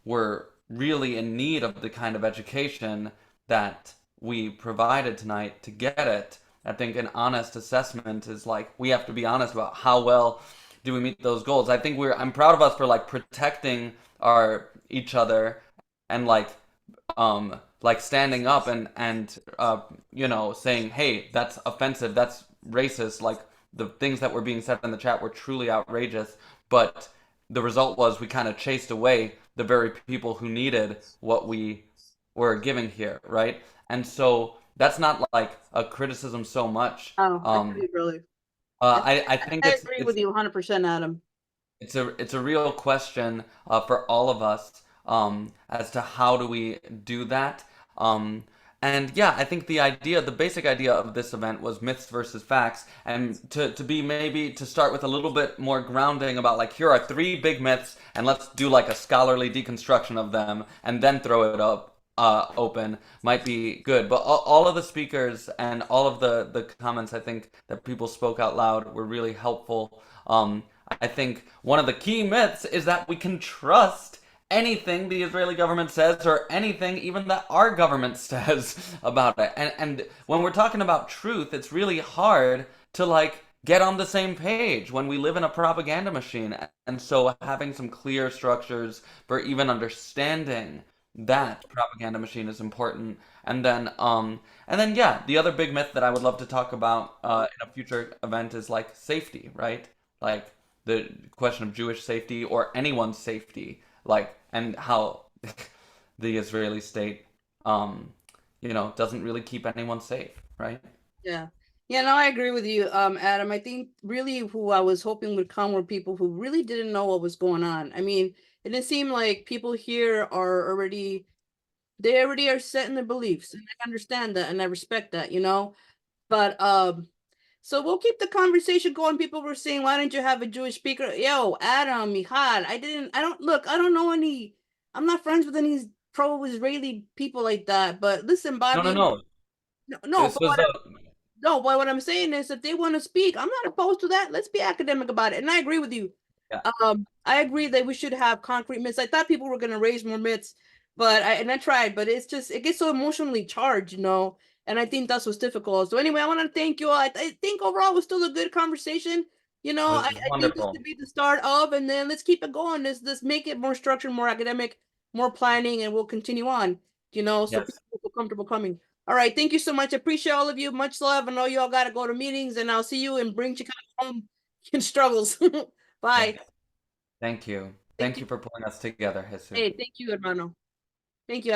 were really in need of the kind of education that we provided tonight to get it, I think an honest assessment is like, we have to be honest about how well do we meet those goals. I think I'm proud of us for like protecting each other and like standing up and saying, hey, that's offensive, that's racist, like the things that were being said in the chat were truly outrageous, but the result was we kind of chased away the very people who needed what we were giving here, right? And so that's not like a criticism so much. I agree, brother. I think I agree with you 100%, Adam. It's a real question for all of us as to how do we do that. And yeah, I think the basic idea of this event was myths versus facts, and to start with a little bit more grounding about like, here are 3 big myths, and let's do like a scholarly deconstruction of them, and then throw it up open might be good. But all of the speakers and all of the comments, I think, that people spoke out loud were really helpful. I think one of the key myths is that we can trust anything the Israeli government says, or anything even that our government says about it. And when we're talking about truth, it's really hard to like get on the same page when we live in a propaganda machine. And so having some clear structures for even understanding that propaganda machine is important. And then yeah, the other big myth that I would love to talk about in a future event is like safety, right? Like the question of Jewish safety or anyone's safety, like, and how the Israeli state, doesn't really keep anyone safe, right? Yeah. Yeah, no, I agree with you, Adam. I think really who I was hoping would come were people who really didn't know what was going on. I mean, it didn't seem like people here are they already are set in their beliefs, and I understand that and I respect that, But so we'll keep the conversation going. People were saying, why didn't you have a Jewish speaker? Yo, Adam, Michal, I don't know any, I'm not friends with any pro-Israeli people like that. But listen, Bobby. No. No, This but was what I'm saying is if they want to speak, I'm not opposed to that. Let's be academic about it. And I agree with you. Yeah. I agree that we should have concrete myths. I thought people were gonna raise more myths, but I tried, but it's just it gets so emotionally charged, And I think that's what's difficult. So anyway, I want to thank you all. I think overall it was still a good conversation. You know, It was I think this wonderful. could be the start of, and then let's keep it going. Let's make it more structured, more academic, more planning, and we'll continue on. You know, so Yes. people feel comfortable coming. All right, thank you so much. I appreciate all of you. Much love. I know you all got to go to meetings, and I'll see you and bring Chicago home in struggles. Bye. Yes. Thank you. Thank Thank you for pulling us together, Jesus. Hey, thank you, hermano. Thank you.